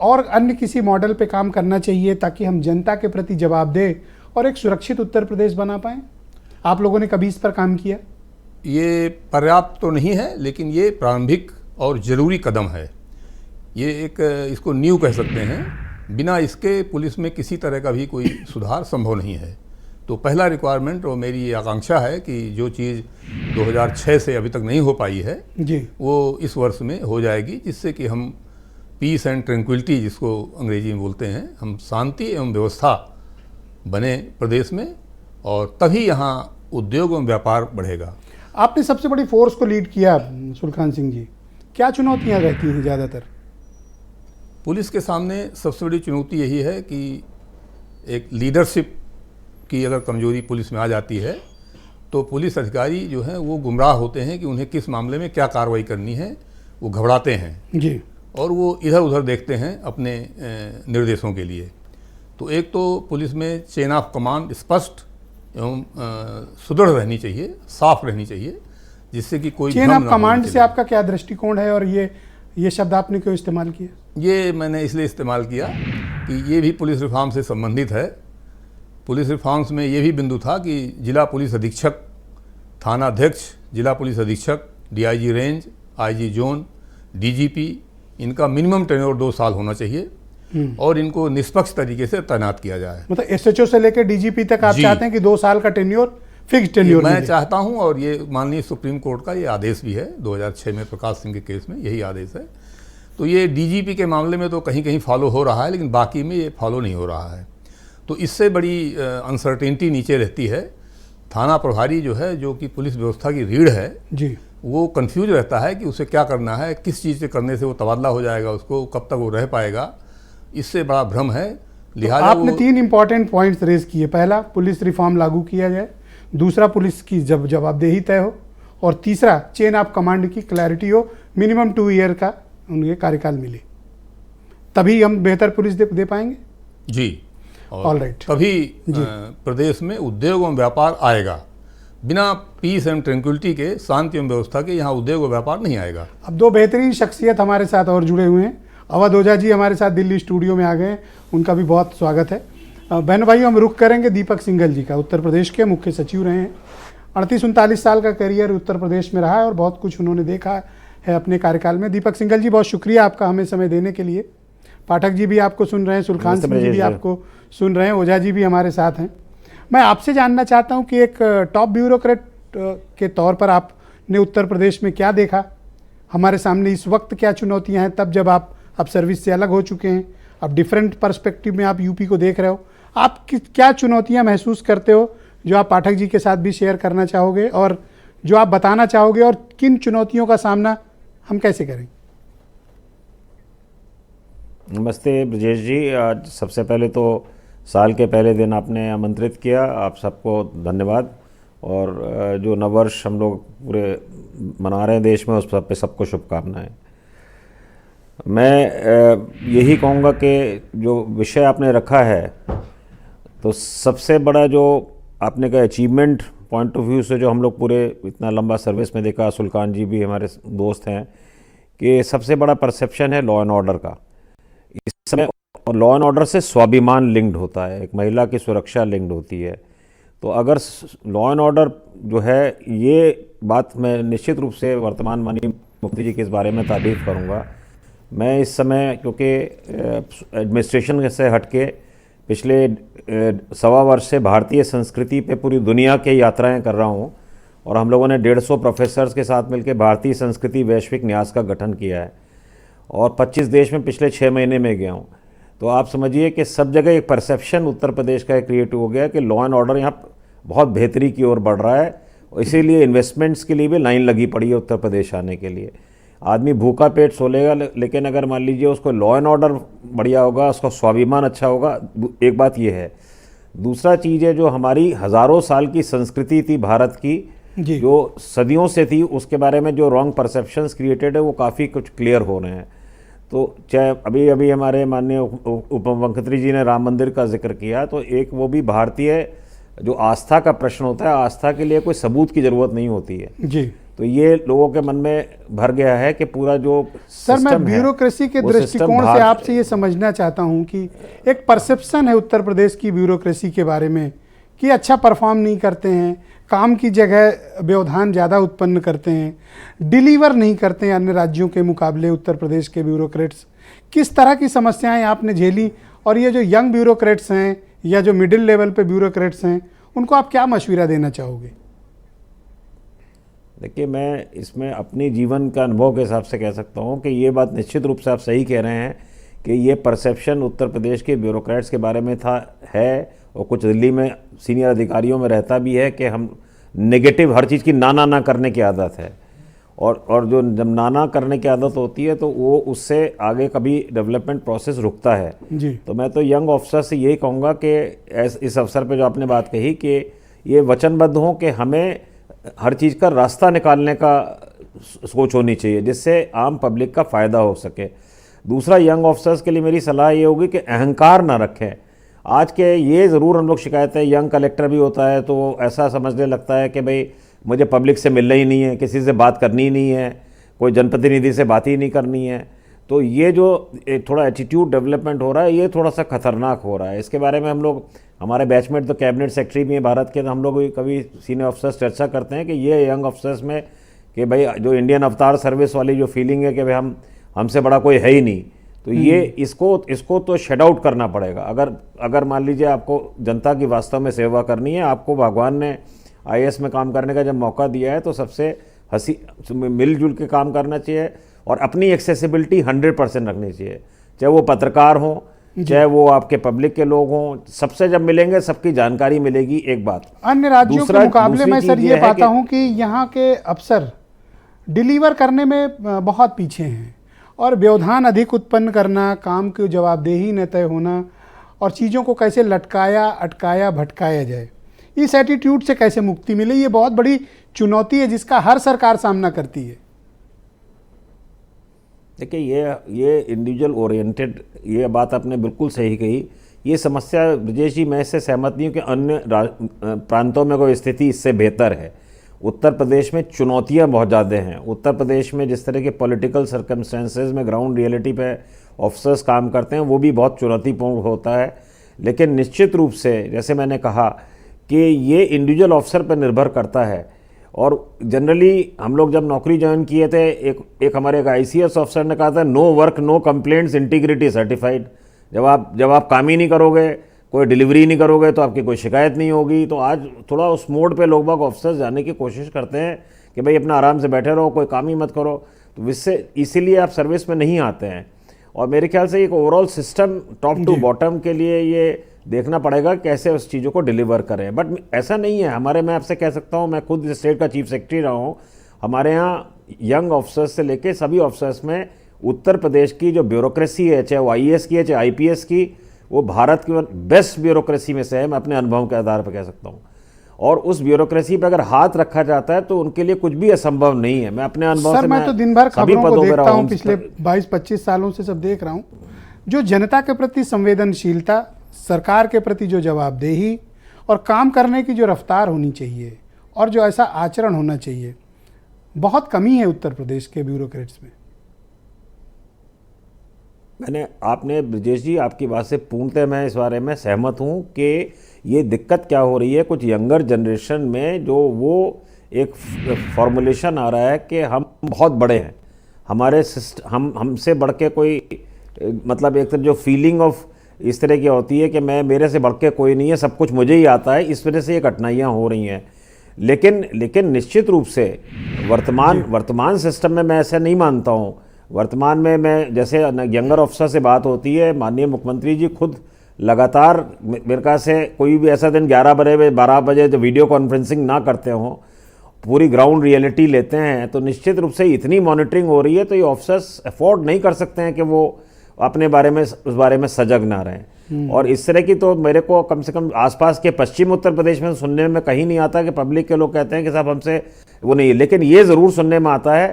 और अन्य किसी मॉडल पे काम करना चाहिए ताकि हम जनता के प्रति जवाबदेह और एक सुरक्षित उत्तर प्रदेश बना पाएं? आप लोगों ने कभी इस पर काम किया? ये पर्याप्त तो नहीं है, लेकिन ये प्रारंभिक और ज़रूरी कदम है। ये एक, इसको नींव कह सकते हैं। बिना इसके पुलिस में किसी तरह का भी कोई सुधार संभव नहीं है। तो पहला रिक्वायरमेंट और मेरी आकांक्षा है कि जो चीज़ 2006 से अभी तक नहीं हो पाई है जी, वो इस वर्ष में हो जाएगी, जिससे कि हम पीस एंड ट्रैंक्विलिटी, जिसको अंग्रेजी में बोलते हैं, हम शांति एवं व्यवस्था बने प्रदेश में, और तभी यहाँ उद्योग एवं व्यापार बढ़ेगा। आपने सबसे बड़ी फोर्स को लीड किया सुलखान सिंह जी, क्या चुनौतियाँ रहती हैं ज़्यादातर? पुलिस के सामने सबसे बड़ी चुनौती यही है कि एक लीडरशिप की अगर कमजोरी पुलिस में आ जाती है तो पुलिस अधिकारी जो हैं वो गुमराह होते हैं कि उन्हें किस मामले में क्या कार्रवाई करनी है। वो घबराते हैं जी, और वो इधर उधर देखते हैं अपने निर्देशों के लिए। तो एक तो पुलिस में चेन ऑफ कमांड स्पष्ट एवं सुदृढ़ रहनी चाहिए, साफ रहनी चाहिए, जिससे कि कोई चेन ऑफ कमांड से आपका क्या दृष्टिकोण है और ये शब्द आपने क्यों इस्तेमाल किया? ये मैंने इसलिए इस्तेमाल किया कि ये भी पुलिस रिफॉर्म से संबंधित है। पुलिस रिफॉर्म्स में ये भी बिंदु था कि जिला पुलिस अधीक्षक, थाना अध्यक्ष, जिला पुलिस अधीक्षक, DIG range, IG zone, DGP, इनका मिनिमम टेन्योर 2 साल होना चाहिए और इनको निष्पक्ष तरीके से तैनात किया जाए। मतलब एसएचओ से लेकर डीजीपी तक आप चाहते हैं कि 2 साल का टेन्योर, फिक्स टेन्योर? मैं चाहता हूं, और ये माननीय सुप्रीम कोर्ट का ये आदेश भी है, 2006 में प्रकाश सिंह के केस में यही आदेश है। तो ये डीजीपी के मामले में तो कहीं कहीं फॉलो हो रहा है, लेकिन बाकी में ये फॉलो नहीं हो रहा है। तो इससे बड़ी अनसर्टेनिटी नीचे रहती है। थाना प्रभारी जो है, जो कि पुलिस व्यवस्था की रीढ़ है जी, वो कंफ्यूज रहता है कि उसे क्या करना है, किस चीज़ से करने से वो तबादला हो जाएगा, उसको कब तक वो रह पाएगा, इससे बड़ा भ्रम है। लिहाजा आपने 3 इंपॉर्टेंट पॉइंट्स रेज किए। पहला, पुलिस रिफॉर्म लागू किया जाए। दूसरा, पुलिस की जवाबदेही तय हो। और तीसरा, चेन ऑफ कमांड की क्लैरिटी हो, मिनिमम 2 ईयर का उनके कार्यकाल मिले, तभी हम बेहतर पुलिस दे पाएंगे। जी, और ऑल राइट, तभी प्रदेश में उद्योग एवं व्यापार आएगा। बिना पीस एंड ट्रैंक्विलिटी के, शांति एवं व्यवस्था के, यहाँ उद्योग और व्यापार नहीं आएगा। अब 2 बेहतरीन शख्सियत हमारे साथ और जुड़े हुए हैं। अवध ओझा जी हमारे साथ दिल्ली स्टूडियो में आ गए हैं, उनका भी बहुत स्वागत है। बहन भाइयों, हम रुख करेंगे दीपक सिंघल जी का। उत्तर प्रदेश के मुख्य सचिव रहे हैं, 38-39 साल का करियर उत्तर प्रदेश में रहा है और बहुत कुछ उन्होंने देखा है अपने कार्यकाल में। दीपक सिंघल जी, बहुत शुक्रिया आपका हमें समय देने के लिए। पाठक जी भी आपको सुन रहे हैं, सुलखान सिंह जी भी आपको सुन रहे हैं, ओझा जी भी हमारे साथ हैं। मैं आपसे जानना चाहता हूं कि एक टॉप ब्यूरोक्रेट के तौर पर आपने उत्तर प्रदेश में क्या देखा? हमारे सामने इस वक्त क्या चुनौतियां हैं, तब जब आप अब सर्विस से अलग हो चुके हैं, अब डिफरेंट पर्सपेक्टिव में आप यूपी को देख रहे हो, आप क्या चुनौतियां महसूस करते हो जो आप पाठक जी के साथ भी शेयर करना चाहोगे और जो आप बताना चाहोगे, और किन चुनौतियों का सामना हम कैसे करें? नमस्ते ब्रजेश जी। आज सबसे पहले तो साल के पहले दिन आपने आमंत्रित किया, आप सबको धन्यवाद। और जो नववर्ष हम लोग पूरे मना रहे हैं देश में, उस सब पे सबको शुभकामनाएं। मैं यही कहूँगा कि जो विषय आपने रखा है, तो सबसे बड़ा जो आपने कहा अचीवमेंट पॉइंट ऑफ व्यू से जो हम लोग पूरे इतना लंबा सर्विस में देखा, सुल्तान जी भी हमारे दोस्त हैं, कि सबसे बड़ा परसेप्शन है लॉ एंड ऑर्डर का। इस समय लॉ एंड ऑर्डर से स्वाभिमान लिंक्ड होता है, एक महिला की सुरक्षा लिंक्ड होती है। तो अगर लॉ एंड ऑर्डर जो है, ये बात मैं निश्चित रूप से वर्तमान माननीय मुख्यमंत्री जी के इस बारे में तारीफ करूँगा। मैं इस समय क्योंकि एडमिनिस्ट्रेशन से हटके पिछले 1.25 वर्ष से भारतीय संस्कृति पे पूरी दुनिया के यात्राएं कर रहा हूँ, और हम लोगों ने 150 प्रोफेसर्स के साथ मिलकर भारतीय संस्कृति वैश्विक न्यास का गठन किया है, और 25 देश में पिछले 6 महीने में गया हूँ। तो आप समझिए कि सब जगह एक परसेप्शन उत्तर प्रदेश का क्रिएट हो गया कि लॉ एंड ऑर्डर यहाँ बहुत बेहतरी की ओर बढ़ रहा है, और इसीलिए इन्वेस्टमेंट्स के लिए भी लाइन लगी पड़ी है उत्तर प्रदेश आने के लिए। आदमी भूखा पेट सो लेगा, लेकिन अगर मान लीजिए उसको लॉ एंड ऑर्डर बढ़िया होगा, उसका स्वाभिमान अच्छा होगा, एक बात ये है। दूसरा चीज़ है, जो हमारी हज़ारों साल की संस्कृति थी भारत की, जो सदियों से थी, उसके बारे में जो रॉन्ग परसेप्शंस क्रिएटेड है वो काफ़ी कुछ क्लियर हो रहे हैं। तो चाहे अभी अभी हमारे माननीय उप मुख्यमंत्री जी ने राम मंदिर का जिक्र किया, तो एक वो भी भारतीय जो आस्था का प्रश्न होता है, आस्था के लिए कोई सबूत की ज़रूरत नहीं होती है जी। तो ये लोगों के मन में भर गया है कि पूरा जो सर, मैं ब्यूरोक्रेसी के दृष्टिकोण से आपसे ये समझना चाहता हूँ कि एक परसेप्शन है उत्तर प्रदेश की ब्यूरोक्रेसी के बारे में कि अच्छा परफॉर्म नहीं करते हैं, काम की जगह व्यवधान ज़्यादा उत्पन्न करते हैं, डिलीवर नहीं करते हैं अन्य राज्यों के मुकाबले उत्तर प्रदेश के ब्यूरोक्रेट्स। किस तरह की समस्याएं आपने झेली, और ये जो यंग ब्यूरोक्रेट्स हैं या जो मिडिल लेवल पे ब्यूरोक्रेट्स हैं, उनको आप क्या मशवरा देना चाहोगे? देखिए, मैं इसमें अपनी जीवन का अनुभव के हिसाब से कह सकता हूँ कि ये बात निश्चित रूप से आप सही कह रहे हैं कि ये परसेप्शन उत्तर प्रदेश के ब्यूरोक्रेट्स के बारे में है, और कुछ दिल्ली में सीनियर अधिकारियों में रहता भी है कि हम नेगेटिव हर चीज़ की ना करने की आदत है, और जो जब ना करने की आदत होती है तो वो उससे आगे कभी डेवलपमेंट प्रोसेस रुकता है जी। तो मैं तो यंग ऑफिसर से यही कहूँगा कि इस अवसर पे जो आपने बात कही कि ये वचनबद्ध हों कि हमें हर चीज़ का रास्ता निकालने का सोच होनी चाहिए, जिससे आम पब्लिक का फ़ायदा हो सके। दूसरा, यंग ऑफिसर्स के लिए मेरी सलाह ये होगी कि अहंकार ना रखें। आज के ये ज़रूर हम लोग शिकायत है, यंग कलेक्टर भी होता है तो ऐसा समझने लगता है कि भाई मुझे पब्लिक से मिलना ही नहीं है, किसी से बात करनी ही नहीं है, कोई जनप्रतिनिधि से बात ही नहीं करनी है। तो ये जो थोड़ा एटीट्यूड डेवलपमेंट हो रहा है, ये थोड़ा सा खतरनाक हो रहा है। इसके बारे में हम लोग, हमारे बैचमेट तो कैबिनेट सेक्रेटरी भी हैं भारत के, तो हम लोग कभी सीनियर ऑफिसर्स चर्चा करते हैं कि ये यंग ऑफिसर्स में कि भाई जो इंडियन अवतार सर्विस वाली जो फीलिंग है कि भाई हमसे बड़ा कोई है ही नहीं, तो ये इसको तो शेड आउट करना पड़ेगा। अगर मान लीजिए आपको जनता की वास्तव में सेवा करनी है, आपको भगवान ने IAS में काम करने का जब मौका दिया है, तो सबसे हंसी मिलजुल के काम करना चाहिए, और अपनी एक्सेसिबिलिटी 100% रखनी चाहिए, चाहे वो पत्रकार हों, चाहे वो आपके पब्लिक के लोग हों। सबसे जब मिलेंगे सबकी जानकारी मिलेगी। एक बात अन्य राज्यों के मुकाबले में सर ये पाता हूँ कि यहाँ के अफसर डिलीवर करने में बहुत पीछे हैं, और व्यवधान अधिक उत्पन्न करना, काम की जवाबदेही न तय होना, और चीज़ों को कैसे लटकाया अटकाया भटकाया जाए, इस एटीट्यूड से कैसे मुक्ति मिले, ये बहुत बड़ी चुनौती है जिसका हर सरकार सामना करती है। देखिए, ये इंडिविजुअल ओरिएंटेड, ये बात आपने बिल्कुल सही कही। ये समस्या ब्रजेश जी, मैं इससे सहमत नहीं हूँ कि अन्य प्रांतों में कोई स्थिति इससे बेहतर है। उत्तर प्रदेश में चुनौतियाँ बहुत ज़्यादा हैं। उत्तर प्रदेश में जिस तरह के पॉलिटिकल सर्कमस्टेंसेस में ग्राउंड रियलिटी पे ऑफिसर्स काम करते हैं, वो भी बहुत चुनौतीपूर्ण होता है। लेकिन निश्चित रूप से जैसे मैंने कहा कि ये इंडिविजुअल ऑफिसर पर निर्भर करता है। और जनरली हम लोग जब नौकरी ज्वाइन किए थे, एक हमारे एक ICS ऑफिसर ने कहा था, no work no complaints integrity certified. जब आप काम ही नहीं करोगे, कोई डिलीवरी नहीं करोगे, तो आपकी कोई शिकायत नहीं होगी। तो आज थोड़ा उस मोड पे लोग बाग ऑफिसर्स जाने की कोशिश करते हैं कि भाई अपना आराम से बैठे रहो, कोई काम ही मत करो। तो इसीलिए आप सर्विस में नहीं आते हैं। और मेरे ख्याल से एक overall system top to bottom के लिए ये देखना पड़ेगा कैसे उस चीज़ों को डिलीवर करें। बट ऐसा नहीं है मैं आपसे कह सकता हूँ, मैं खुद स्टेट का चीफ सेक्रेटरी रहा हूँ, हमारे यहाँ यंग ऑफिसर्स से लेके सभी ऑफिसर्स में उत्तर प्रदेश की जो ब्यूरोक्रेसी है, चाहे वो IAS की है चाहे IPS की, वो भारत की बेस्ट ब्यूरोक्रेसी में से है। मैं अपने अनुभव के आधार पर कह सकता हूँ। और उस ब्यूरोक्रेसी पे अगर हाथ रखा जाता है तो उनके लिए कुछ भी असंभव नहीं है। मैं अपने अनुभव सर से मैं तो दिन भर सभी खबरों को पदों पे देखता रहा हूँ, पिछले 22-25 सालों से सब देख रहा हूँ। जो जनता के प्रति संवेदनशीलता, सरकार के प्रति जो जवाबदेही और काम करने की जो रफ्तार होनी चाहिए और जो ऐसा आचरण होना चाहिए, बहुत कमी है उत्तर प्रदेश के ब्यूरोक्रेट्स में। आपने ब्रजेश जी, आपकी बात से पूर्णतः मैं इस बारे में सहमत हूँ कि ये दिक्कत क्या हो रही है कुछ यंगर जनरेशन में, जो वो एक फॉर्मुलेशन आ रहा है कि हम बहुत बड़े हैं, हमारे हमसे बढ़ के कोई, मतलब एक तरह जो फीलिंग ऑफ इस तरह की होती है कि मेरे से बढ़ के कोई नहीं है, सब कुछ मुझे ही आता है। इस वजह से ये कठिनाइयाँ हो रही हैं। लेकिन निश्चित रूप से वर्तमान सिस्टम में मैं ऐसा नहीं मानता हूँ। वर्तमान में मैं, जैसे यंगर ऑफिसर से बात होती है, माननीय मुख्यमंत्री जी खुद लगातार, मेरे ख्याल से कोई भी ऐसा दिन 11 बजे 12 बजे जो वीडियो कॉन्फ्रेंसिंग ना करते हों, पूरी ग्राउंड रियलिटी लेते हैं, तो निश्चित रूप से इतनी मॉनिटरिंग हो रही है तो ये ऑफिसर्स अफोर्ड नहीं कर सकते हैं कि वो अपने बारे में, उस बारे में सजग ना रहें। और इस तरह की तो मेरे को कम से कम आसपास के पश्चिम उत्तर प्रदेश में सुनने में कहीं नहीं आता कि पब्लिक के लोग कहते हैं कि साहब हमसे वो नहीं है। लेकिन ये ज़रूर सुनने में आता है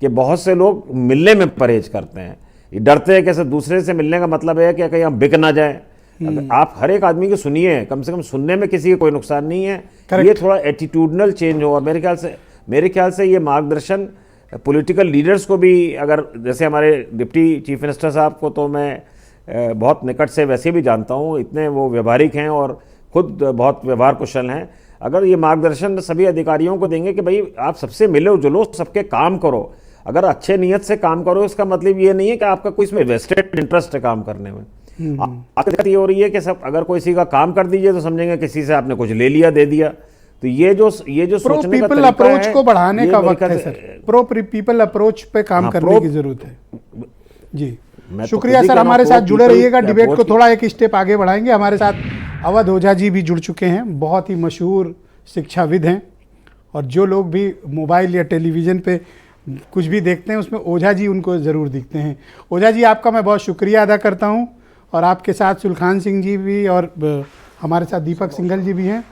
कि बहुत से लोग मिलने में परहेज करते हैं, ये डरते हैं कि दूसरे से मिलने का मतलब है कि कहीं हम बिक ना जाएं। आप हर एक आदमी की सुनिए, कम से कम सुनने में किसी का कोई नुकसान नहीं है। ये थोड़ा एटीट्यूडनल चेंज हो। मेरे ख्याल से ये मार्गदर्शन पॉलिटिकल लीडर्स को भी, अगर जैसे हमारे डिप्टी चीफ मिनिस्टर साहब को तो मैं बहुत निकट से वैसे भी जानता हूँ, इतने वो व्यवहारिक हैं और खुद बहुत व्यवहार कुशल हैं। अगर ये मार्गदर्शन सभी अधिकारियों को देंगे कि भाई आप सबसे मिलो जुलो, सबके काम करो, अगर अच्छे नियत से काम करो, इसका मतलब ये नहीं है कि आपका कोई इसमें वेस्टेड इंटरेस्ट है काम करने में। दिक्कत ये हो रही है कि सब अगर किसी का काम कर दीजिए तो समझेंगे किसी से आपने कुछ ले लिया दे दिया। तो ये जो सोचने का तरीका अप्रोच है, को बढ़ाने का वक्त है सर। प्रो पीपल अप्रोच पे काम करने की जरूरत है जी। शुक्रिया सर, हमारे साथ जुड़े रहिएगा। डिबेट को थोड़ा एक स्टेप आगे बढ़ाएंगे। हमारे साथ अवध ओझा जी भी जुड़ चुके हैं, बहुत ही मशहूर शिक्षाविद हैं, और जो लोग भी मोबाइल या टेलीविज़न पे कुछ भी देखते हैं उसमें ओझा जी उनको ज़रूर दिखते हैं। ओझा जी, आपका मैं बहुत शुक्रिया अदा करता हूं। और आपके साथ सुलखान सिंह जी भी, और हमारे साथ दीपक सिंघल जी भी हैं,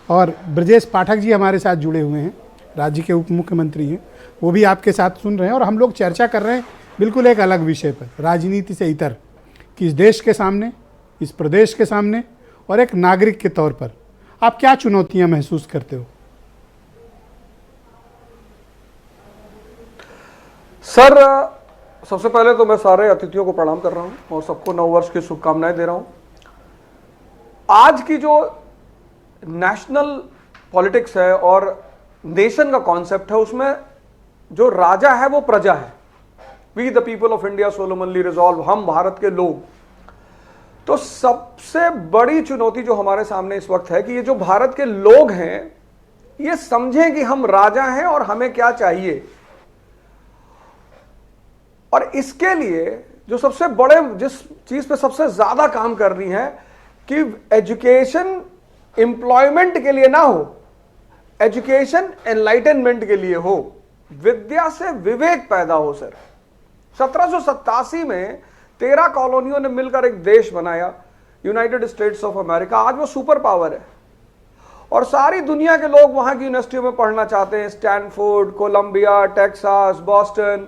और ब्रजेश पाठक जी हमारे साथ जुड़े हुए हैं, राज्य के उप मुख्यमंत्री हैं, वो भी आपके साथ सुन रहे हैं। और हम लोग चर्चा कर रहे हैं बिल्कुल एक अलग विषय पर, राजनीति से इतर, कि इस देश के सामने, इस प्रदेश के सामने और एक नागरिक के तौर पर आप क्या चुनौतियां महसूस करते हो? सर, सबसे पहले तो मैं सारे अतिथियों को प्रणाम कर रहा हूं और सबको नव वर्ष की शुभकामनाएं दे रहा हूं। आज की जो नेशनल पॉलिटिक्स है और नेशन का कॉन्सेप्ट है, उसमें जो राजा है वो प्रजा है। We the people of India solemnly resolve, हम भारत के लोग। तो सबसे बड़ी चुनौती जो हमारे सामने इस वक्त है कि ये जो भारत के लोग हैं ये समझें कि हम राजा हैं और हमें क्या चाहिए। और इसके लिए जो सबसे बड़े, जिस चीज पे सबसे ज्यादा काम कर रही है कि एजुकेशन एम्प्लॉयमेंट के लिए ना हो, एजुकेशन एनलाइटनमेंट के लिए हो, विद्या से विवेक पैदा हो। सर, 1787 में 13 कॉलोनियों ने मिलकर एक देश बनाया, यूनाइटेड स्टेट्स ऑफ अमेरिका। आज वो सुपर पावर है और सारी दुनिया के लोग वहां की यूनिवर्सिटियों में पढ़ना चाहते हैं, स्टैनफोर्ड, कोलंबिया, टेक्सास, बॉस्टन।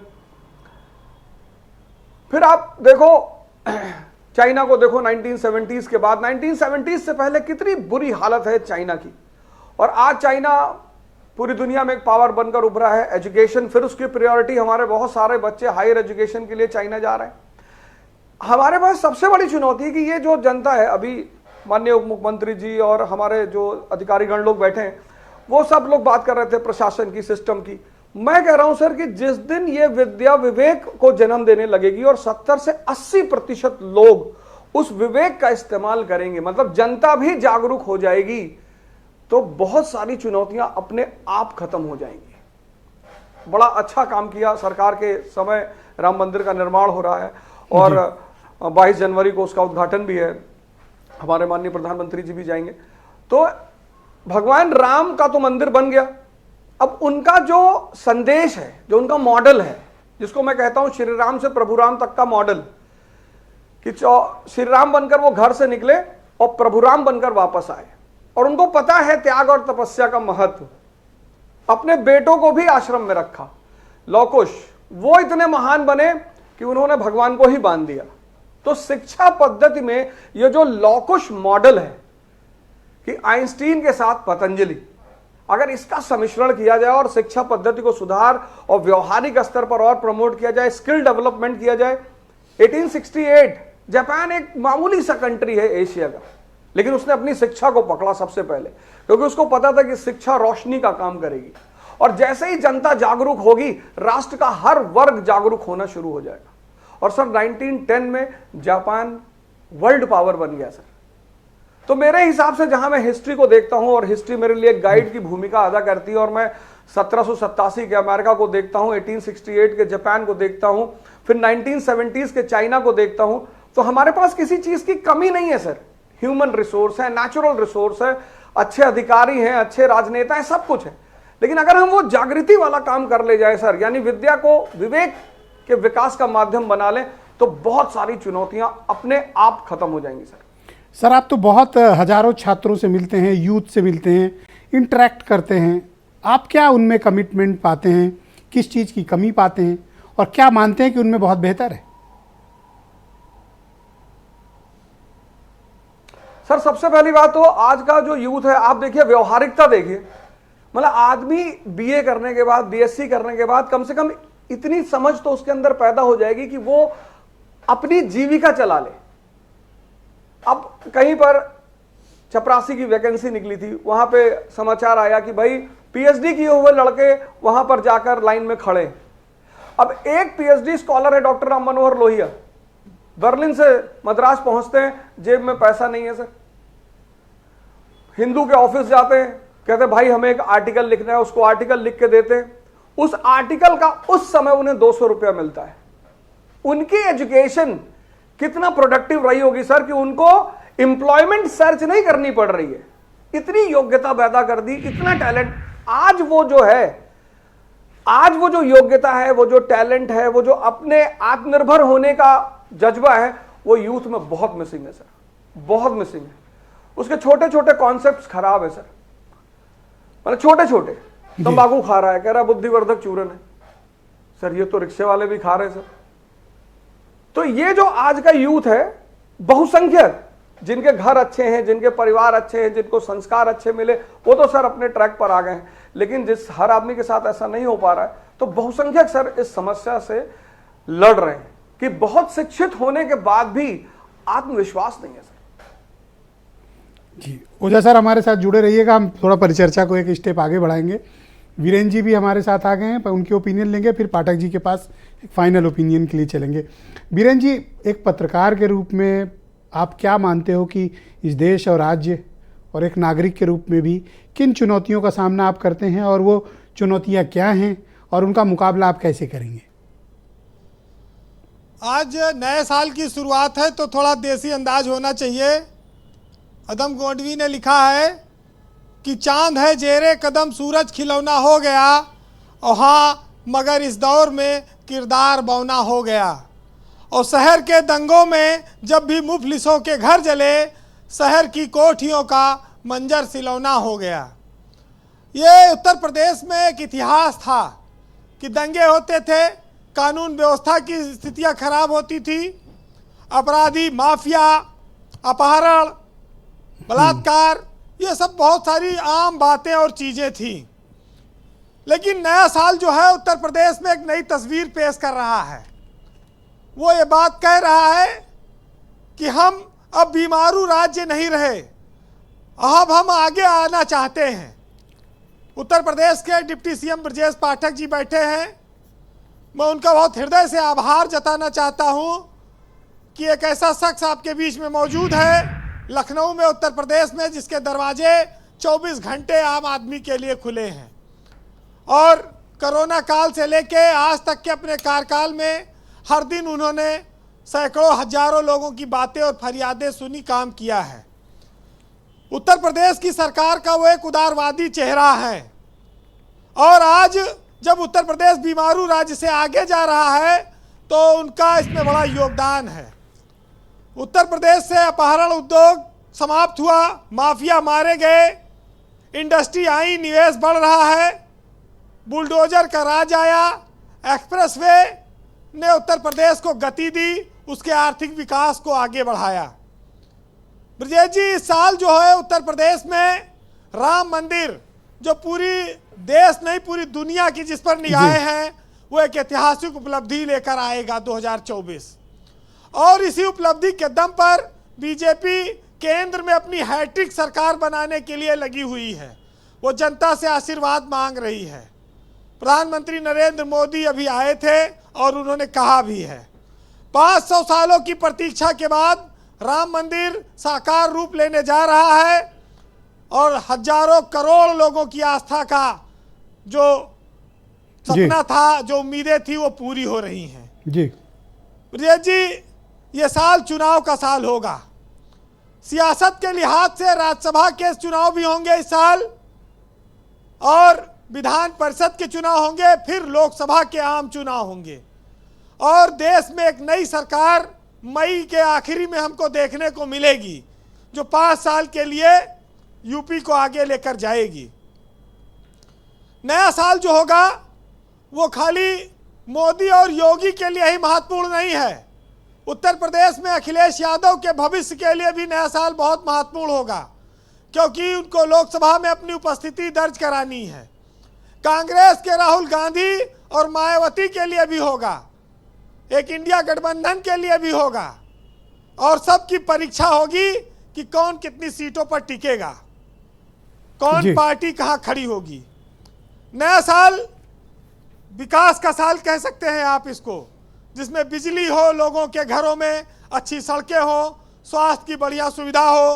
फिर आप देखो चाइना को, देखो 1970s के बाद, 1970s से पहले कितनी बुरी हालत है चाइना की, और आज चाइना पूरी दुनिया में एक पावर बनकर उभरा है। एजुकेशन, फिर उसकी प्रायोरिटी, हमारे बहुत सारे बच्चे हायर एजुकेशन के लिए चाइना जा रहे हैं। हमारे पास सबसे बड़ी चुनौती है कि ये जो जनता है, अभी माननीय उप मुख्यमंत्री जी और हमारे जो अधिकारीगण लोग बैठे हैं, वो सब लोग बात कर रहे थे प्रशासन की, सिस्टम की। मैं कह रहा हूं सर कि जिस दिन ये विद्या विवेक को जन्म देने लगेगी और 70 से 80% लोग उस विवेक का इस्तेमाल करेंगे, मतलब जनता भी जागरूक हो जाएगी, तो बहुत सारी चुनौतियां अपने आप खत्म हो जाएंगी। बड़ा अच्छा काम किया सरकार के समय, राम मंदिर का निर्माण हो रहा है और 22 जनवरी को उसका उद्घाटन भी है, हमारे माननीय प्रधानमंत्री जी भी जाएंगे। तो भगवान राम का तो मंदिर बन गया, अब उनका जो संदेश है, जो उनका मॉडल है, जिसको मैं कहता हूं श्री राम से प्रभु राम तक का मॉडल, कि श्री राम बनकर वो घर से निकले और प्रभु राम बनकर वापस आए। और उनको पता है त्याग और तपस्या का महत्व। अपने बेटों को भी आश्रम में रखा। लव कुश वो इतने महान बने कि उन्होंने भगवान को ही बांध दिया। तो शिक्षा पद्धति में ये जो लव कुश मॉडल है कि आइंस्टीन के साथ पतंजलि, अगर इसका सम्मिश्रण किया जाए और शिक्षा पद्धति को सुधार और व्यवहारिक स्तर पर और प्रमोट किया जाए, स्किल डेवलपमेंट किया जाए। 1868 जापान एक मामूली सा कंट्री है एशिया का, लेकिन उसने अपनी शिक्षा को पकड़ा सबसे पहले, क्योंकि उसको पता था कि शिक्षा रोशनी का काम करेगी। और जैसे ही जनता जागरूक होगी, राष्ट्र का हर वर्ग जागरूक होना शुरू हो जाएगा। और सर 1910 में जापान वर्ल्ड पावर बन गया सर। तो मेरे हिसाब से जहां मैं हिस्ट्री को देखता हूं, और हिस्ट्री मेरे लिए गाइड की भूमिका अदा करती है, और मैं 1787 के अमेरिका को देखता हूं, 1868 के जापान को देखता हूं, फिर 1970s के चाइना को देखता हूं, तो हमारे पास किसी चीज की कमी नहीं है सर। ह्यूमन रिसोर्स है, नेचुरल रिसोर्स है, अच्छे अधिकारी हैं, अच्छे राजनेता हैं, सब कुछ है। लेकिन अगर हम वो जागृति वाला काम कर ले जाए सर, यानी विद्या को विवेक के विकास का माध्यम बना लें, तो बहुत सारी चुनौतियां अपने आप खत्म हो जाएंगी सर। सर आप तो बहुत हजारों छात्रों से मिलते हैं, यूथ से मिलते हैं, इंटरेक्ट करते हैं, आप क्या उनमें कमिटमेंट पाते हैं, किस चीज़ की कमी पाते हैं, और क्या मानते हैं कि उनमें बहुत बेहतर है? सर सबसे पहली बात तो आज का जो यूथ है, आप देखिए व्यवहारिकता देखिए। मतलब आदमी बीए करने के बाद, बीएससी करने के बाद कम से कम इतनी समझ तो उसके अंदर पैदा हो जाएगी कि वो अपनी जीविका चला ले। अब कहीं पर चपरासी की वैकेंसी निकली थी, वहां पे समाचार आया कि भाई पीएचडी किए हुए लड़के वहां पर जाकर लाइन में खड़े। अब एक पीएचडी स्कॉलर है डॉक्टर राम मनोहर लोहिया, बर्लिन से मद्रास पहुंचते हैं, जेब में पैसा नहीं है सर। हिंदू के ऑफिस जाते हैं, कहते भाई हमें एक आर्टिकल लिखना है, उसको आर्टिकल लिख के देते हैं। उस आर्टिकल का उस समय उन्हें 200 रुपया मिलता है। उनकी एजुकेशन कितना प्रोडक्टिव रही होगी सर कि उनको एम्प्लॉयमेंट सर्च नहीं करनी पड़ रही है। इतनी योग्यता पैदा कर दी, इतना टैलेंट। आज वो जो है, आज वो जो योग्यता है, वो जो टैलेंट है, वो जो अपने आत्मनिर्भर होने का जज्बा है, वो यूथ में बहुत मिसिंग है सर, बहुत मिसिंग है। उसके छोटे छोटे कॉन्सेप्ट्स खराब है सर। मतलब छोटे छोटे, तंबाकू खा रहा है, कह रहा बुद्धिवर्धक चूरन है। सर ये तो रिक्शे वाले भी खा रहे हैं सर। तो ये जो आज का यूथ है, बहुसंख्यक, जिनके घर अच्छे हैं, जिनके परिवार अच्छे हैं, जिनको संस्कार अच्छे मिले, वो तो सर अपने ट्रैक पर आ गए हैं। लेकिन जिस हर आदमी के साथ ऐसा नहीं हो पा रहा है, तो बहुसंख्यक सर इस समस्या से लड़ रहे हैं कि बहुत शिक्षित होने के बाद भी आत्मविश्वास नहीं है सर। जी ओझा सर हमारे साथ जुड़े रहिएगा, हम थोड़ा परिचर्चा को एक स्टेप आगे बढ़ाएंगे। वीरेंद्र जी भी हमारे साथ आ गए हैं, पर उनकी ओपिनियन लेंगे, फिर पाठक जी के पास एक फाइनल ओपिनियन के लिए चलेंगे। वीरेंद्र जी, एक पत्रकार के रूप में आप क्या मानते हो कि इस देश और राज्य और एक नागरिक के रूप में भी किन चुनौतियों का सामना आप करते हैं, और वो चुनौतियां क्या हैं और उनका मुकाबला आप कैसे करेंगे? आज नए साल की शुरुआत है तो थोड़ा देसी अंदाज होना चाहिए। अदम गोडवी ने लिखा है कि चांद है जेरे कदम सूरज खिलौना हो गया, और हाँ मगर इस दौर में किरदार बौना हो गया। और शहर के दंगों में जब भी मुफलिसों के घर जले, शहर की कोठियों का मंजर सिलौना हो गया। ये उत्तर प्रदेश में एक इतिहास था कि दंगे होते थे, कानून व्यवस्था की स्थितियां खराब होती थी, अपराधी, माफिया, अपहरण, बलात्कार, ये सब बहुत सारी आम बातें और चीज़ें थी। लेकिन नया साल जो है उत्तर प्रदेश में एक नई तस्वीर पेश कर रहा है। वो ये बात कह रहा है कि हम अब बीमारू राज्य नहीं रहे, अब हम आगे आना चाहते हैं। उत्तर प्रदेश के डिप्टी सीएम ब्रजेश पाठक जी बैठे हैं। मैं उनका बहुत हृदय से आभार जताना चाहता हूं कि एक ऐसा शख्स आपके बीच में मौजूद है लखनऊ में, उत्तर प्रदेश में, जिसके दरवाजे 24 घंटे आम आदमी के लिए खुले हैं। और कोरोना काल से लेके आज तक के अपने कार्यकाल में हर दिन उन्होंने सैकड़ों हजारों लोगों की बातें और फरियादें सुनी, काम किया है। उत्तर प्रदेश की सरकार का वो एक उदारवादी चेहरा है। और आज जब उत्तर प्रदेश बीमारू राज्य से आगे जा रहा है तो उनका इसमें बड़ा योगदान है। उत्तर प्रदेश से अपहरण उद्योग समाप्त हुआ, माफिया मारे गए, इंडस्ट्री आई, निवेश बढ़ रहा है, बुलडोजर का राज आया, एक्सप्रेसवे ने उत्तर प्रदेश को गति दी, उसके आर्थिक विकास को आगे बढ़ाया। ब्रजेश जी, इस साल जो है उत्तर प्रदेश में राम मंदिर, जो पूरी देश नहीं पूरी दुनिया की जिस पर निगाहें हैं, वो एक ऐतिहासिक उपलब्धि लेकर आएगा 2024। और इसी उपलब्धि के दम पर बीजेपी केंद्र में अपनी हैट्रिक सरकार बनाने के लिए लगी हुई है। वो जनता से आशीर्वाद मांग रही है। प्रधानमंत्री नरेंद्र मोदी अभी आए थे और उन्होंने कहा भी है 500 सालों की प्रतीक्षा के बाद राम मंदिर साकार रूप लेने जा रहा है और हजारों करोड़ लोगों की आस्था का जो सपना था, जो उम्मीदें थी, वो पूरी हो रही हैं। जी ब्रजेश जी, ये साल चुनाव का साल होगा। सियासत के लिहाज से राज्यसभा के चुनाव भी होंगे इस साल और विधान परिषद के चुनाव होंगे, फिर लोकसभा के आम चुनाव होंगे और देश में एक नई सरकार मई के आखिरी में हमको देखने को मिलेगी, जो 5 साल के लिए यूपी को आगे लेकर जाएगी। नया साल जो होगा वो खाली मोदी और योगी के लिए ही महत्वपूर्ण नहीं है। उत्तर प्रदेश में अखिलेश यादव के भविष्य के लिए भी नया साल बहुत महत्वपूर्ण होगा, क्योंकि उनको लोकसभा में अपनी उपस्थिति दर्ज करानी है। कांग्रेस के राहुल गांधी और मायावती के लिए भी होगा, एक इंडिया गठबंधन के लिए भी होगा और सबकी परीक्षा होगी कि कौन कितनी सीटों पर टिकेगा, कौन पार्टी कहां खड़ी होगी। नया साल विकास का साल कह सकते हैं आप इसको, जिसमें बिजली हो, लोगों के घरों में अच्छी सड़कें हो, स्वास्थ्य की बढ़िया सुविधा हो,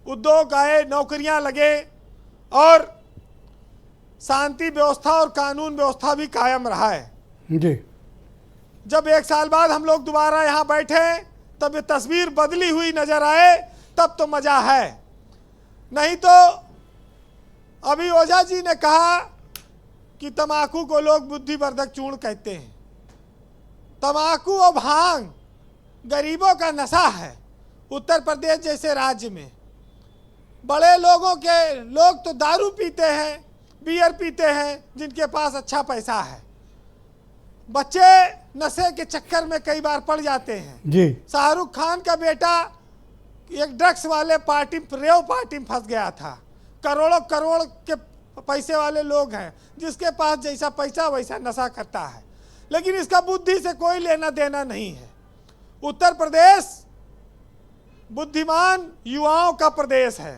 उद्योग आए, नौकरियां लगे और शांति व्यवस्था और कानून व्यवस्था भी कायम रहा है। जी जब 1 साल बाद हम लोग दोबारा यहाँ बैठे तब ये तस्वीर बदली हुई नजर आए, तब तो मजा है। नहीं तो अभी ओझा जी ने कहा कि तम्बाकू को लोग बुद्धिवर्धक चूर्ण कहते हैं। तम्बाकू और भांग गरीबों का नशा है। उत्तर प्रदेश जैसे राज्य में बड़े लोग तो दारू पीते हैं, बियर पीते हैं, जिनके पास अच्छा पैसा है। बच्चे नशे के चक्कर में कई बार पड़ जाते हैं। जी शाहरुख खान का बेटा एक ड्रग्स वाले रेव पार्टी में फंस गया था। करोड़ों करोड़ के पैसे वाले लोग हैं, जिसके पास जैसा पैसा वैसा नशा करता है, लेकिन इसका बुद्धि से कोई लेना देना नहीं है। उत्तर प्रदेश बुद्धिमान युवाओं का प्रदेश है।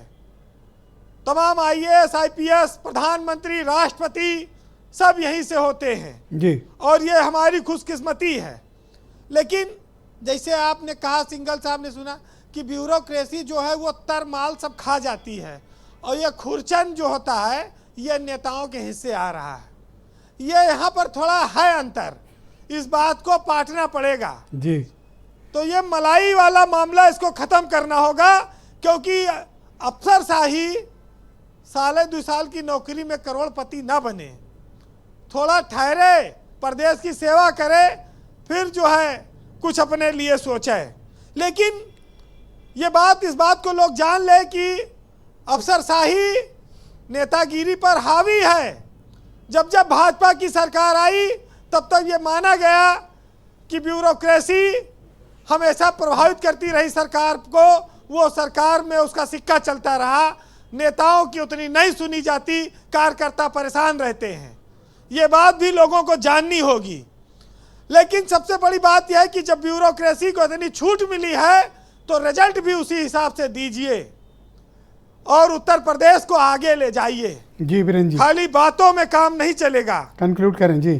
तमाम IAS, IPS, प्रधानमंत्री, राष्ट्रपति सब यहीं से होते हैं जी और ये हमारी खुशकिस्मती है। लेकिन जैसे आपने कहा, सिंघल साहब ने सुना कि ब्यूरोक्रेसी जो है वो तरमाल सब खा जाती है और ये खुरचन जो होता है ये नेताओं के हिस्से आ रहा है। ये यहाँ पर थोड़ा है अंतर, इस बात को पाटना पड़ेगा। जी तो ये मलाई वाला मामला इसको खत्म करना होगा, क्योंकि अफसरशाही 2.5 साल की नौकरी में करोड़पति ना बने, थोड़ा ठहरे, प्रदेश की सेवा करे, फिर जो है कुछ अपने लिए सोचे। लेकिन ये इस बात को लोग जान ले कि अफसरशाही नेतागिरी पर हावी है। जब भाजपा की सरकार आई तब ये माना गया कि ब्यूरोक्रेसी हमेशा प्रभावित करती रही सरकार को, वो सरकार में उसका सिक्का चलता रहा, नेताओं की उतनी नहीं सुनी जाती, कार्यकर्ता परेशान रहते हैं। ये बात भी लोगों को जाननी होगी। लेकिन सबसे बड़ी बात यह है कि जब ब्यूरोक्रेसी को इतनी छूट मिली है तो रिजल्ट भी उसी हिसाब से दीजिए और उत्तर प्रदेश को आगे ले जाइए। जी वीरेंद्र जी, खाली बातों में काम नहीं चलेगा। कंक्लूड करें जी।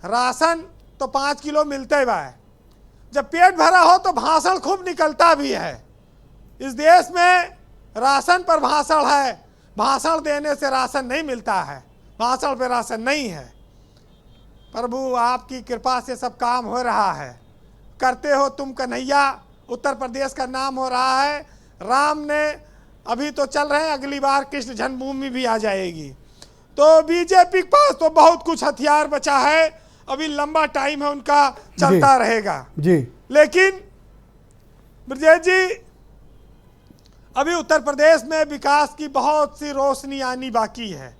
राशन तो 5 किलो मिलते है, जब पेट भरा हो तो भाषण खूब निकलता भी है। इस देश में राशन पर भाषण है, भाषण देने से राशन नहीं मिलता है, भाषण पे राशन नहीं है। प्रभु आपकी कृपा से सब काम हो रहा है, करते हो तुम कन्हैया, उत्तर प्रदेश का नाम हो रहा है। राम ने अभी तो चल रहे हैं, अगली बार कृष्ण जन्मभूमि भी आ जाएगी। तो बीजेपी के पास तो बहुत कुछ हथियार बचा है, अभी लंबा टाइम है उनका, चलता रहेगा जी। लेकिन ब्रजेश जी अभी उत्तर प्रदेश में विकास की बहुत सी रोशनी आनी बाकी है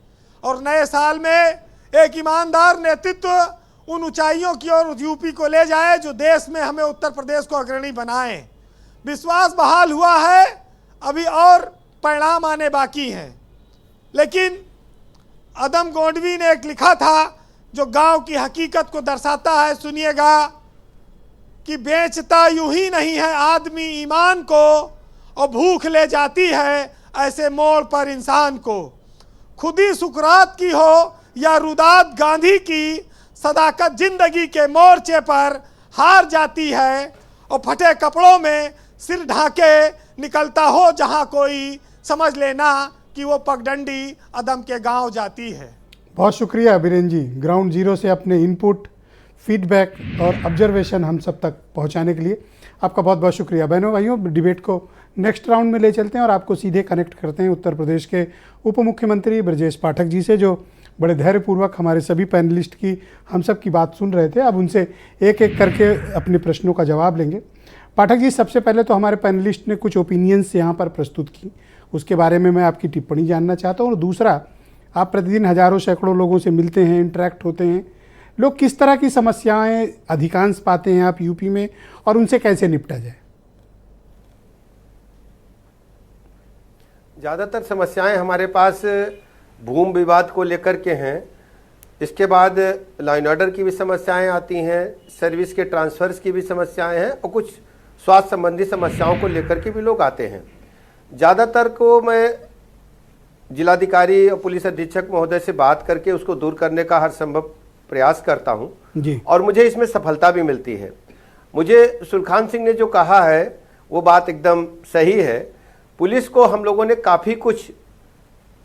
और नए साल में एक ईमानदार नेतृत्व उन ऊंचाइयों की ओर यूपी को ले जाए जो देश में हमें उत्तर प्रदेश को अग्रणी बनाए। विश्वास बहाल हुआ है, अभी और परिणाम आने बाकी हैं। लेकिन अदम गोंडवी ने एक लिखा था जो गांव की हकीकत को दर्शाता है, सुनिएगा कि बेचता यूं ही नहीं है आदमी ईमान को और भूख ले जाती है ऐसे मोड़ पर इंसान को। खुदी सुकरात की हो या रुदात गांधी की, सदाकत जिंदगी के मोर्चे पर हार जाती है और फटे कपड़ों में सिर ढाके निकलता हो जहां कोई, समझ लेना कि वो पगडंडी अदम के गांव जाती है। बहुत शुक्रिया बीरेन जी, ग्राउंड जीरो से अपने इनपुट, फीडबैक और ऑब्जर्वेशन हम सब तक पहुंचाने के लिए आपका बहुत बहुत शुक्रिया। बहनों भाइयों, डिबेट को नेक्स्ट राउंड में ले चलते हैं और आपको सीधे कनेक्ट करते हैं उत्तर प्रदेश के उप मुख्यमंत्री ब्रजेश पाठक जी से, जो बड़े धैर्यपूर्वक हमारे सभी पैनलिस्ट की, हम सब की बात सुन रहे थे। अब उनसे एक एक करके अपने प्रश्नों का जवाब लेंगे। पाठक जी, सबसे पहले तो हमारे पैनलिस्ट ने कुछ ओपिनियंस यहाँ पर प्रस्तुत की, उसके बारे में मैं आपकी टिप्पणी जानना चाहता हूँ। और दूसरा, आप प्रतिदिन हजारों सैकड़ों लोगों से मिलते हैं, इंटरेक्ट होते हैं, लोग किस तरह की समस्याएं अधिकांश पाते हैं आप यूपी में और उनसे कैसे निपटा जाए? ज़्यादातर समस्याएं हमारे पास भूमि विवाद को लेकर के हैं। इसके बाद लॉ एंड ऑर्डर की भी समस्याएं आती हैं, सर्विस के ट्रांसफर्स की भी समस्याएं हैं और कुछ स्वास्थ्य संबंधी समस्याओं को लेकर के भी लोग आते हैं। ज़्यादातर को मैं जिलाधिकारी और पुलिस अधीक्षक महोदय से बात करके उसको दूर करने का हर संभव प्रयास करता हूं जी, और मुझे इसमें सफलता भी मिलती है। मुझे सुलखान सिंह ने जो कहा है वो बात एकदम सही है। पुलिस को हम लोगों ने काफ़ी कुछ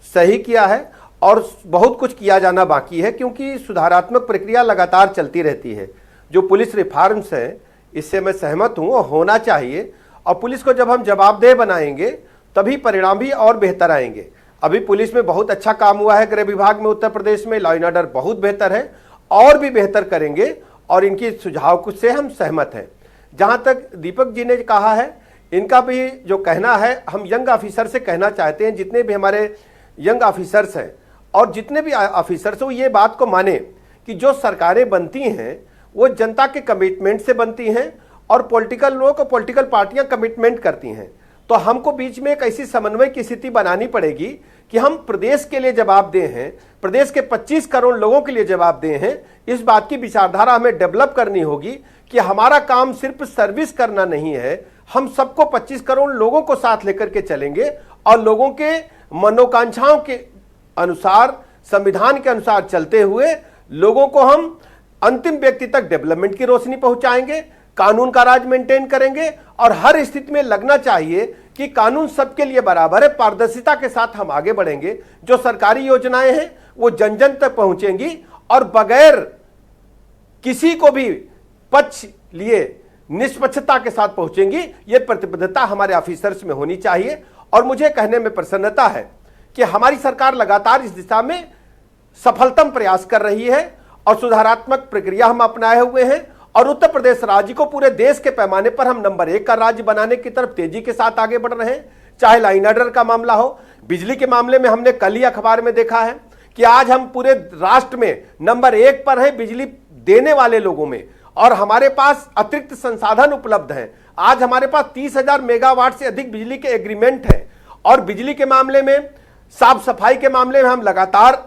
सही किया है और बहुत कुछ किया जाना बाकी है, क्योंकि सुधारात्मक प्रक्रिया लगातार चलती रहती है। जो पुलिस रिफॉर्म्स हैं, इससे मैं सहमत हूँ और होना चाहिए। और पुलिस को जब हम जवाबदेह बनाएंगे तभी परिणाम भी और बेहतर आएंगे। अभी पुलिस में बहुत अच्छा काम हुआ है, गृह विभाग में उत्तर प्रदेश में लॉ एंड ऑर्डर बहुत बेहतर है, और भी बेहतर करेंगे और इनकी सुझाव कुछ से हम सहमत हैं। जहाँ तक दीपक जी ने कहा है, इनका भी जो कहना है, हम यंग ऑफिसर से कहना चाहते हैं, जितने भी हमारे यंग ऑफिसर्स हैं और जितने भी ऑफिसर्स हैं, वो ये बात को माने कि जो सरकारें बनती हैं वो जनता के कमिटमेंट से बनती हैं और पॉलिटिकल लोग और पॉलिटिकल पार्टियां कमिटमेंट करती हैं। तो हमको बीच में एक ऐसी समन्वय की स्थिति बनानी पड़ेगी कि हम प्रदेश के लिए जवाबदेह हैं, प्रदेश के 25 करोड़ लोगों के लिए जवाबदेह हैं। इस बात की विचारधारा हमें डेवलप करनी होगी कि हमारा काम सिर्फ सर्विस करना नहीं है, हम सबको 25 करोड़ लोगों को साथ लेकर के चलेंगे और लोगों के मनोकांक्षाओं के अनुसार, संविधान के अनुसार चलते हुए लोगों को हम अंतिम व्यक्ति तक डेवलपमेंट की रोशनी पहुंचाएंगे, कानून का राज मेंटेन करेंगे और हर स्थिति में लगना चाहिए कि कानून सबके लिए बराबर है। पारदर्शिता के साथ हम आगे बढ़ेंगे। जो सरकारी योजनाएं हैं वो जन जन तक पहुंचेंगी और बगैर किसी को भी पक्ष लिए निष्पक्षता के साथ पहुंचेंगी। ये प्रतिबद्धता हमारे ऑफिसर्स में होनी चाहिए और मुझे कहने में प्रसन्नता है कि हमारी सरकार लगातार इस दिशा में सफलतम प्रयास कर रही है और सुधारात्मक प्रक्रिया हम अपनाए हुए हैं और उत्तर प्रदेश राज्य को पूरे देश के पैमाने पर हम नंबर 1 का राज्य बनाने की तरफ तेजी के साथ आगे बढ़ रहे हैं। चाहे लॉ एंड ऑर्डर का मामला हो, बिजली के मामले में हमने कल ही अखबार में देखा है कि आज हम पूरे राष्ट्र में नंबर 1 पर हैं बिजली देने वाले लोगों में और हमारे पास अतिरिक्त संसाधन उपलब्ध हैं। आज हमारे पास 30,000 मेगावाट से अधिक बिजली के एग्रीमेंट हैं और बिजली के मामले में, साफ सफाई के मामले में हम लगातार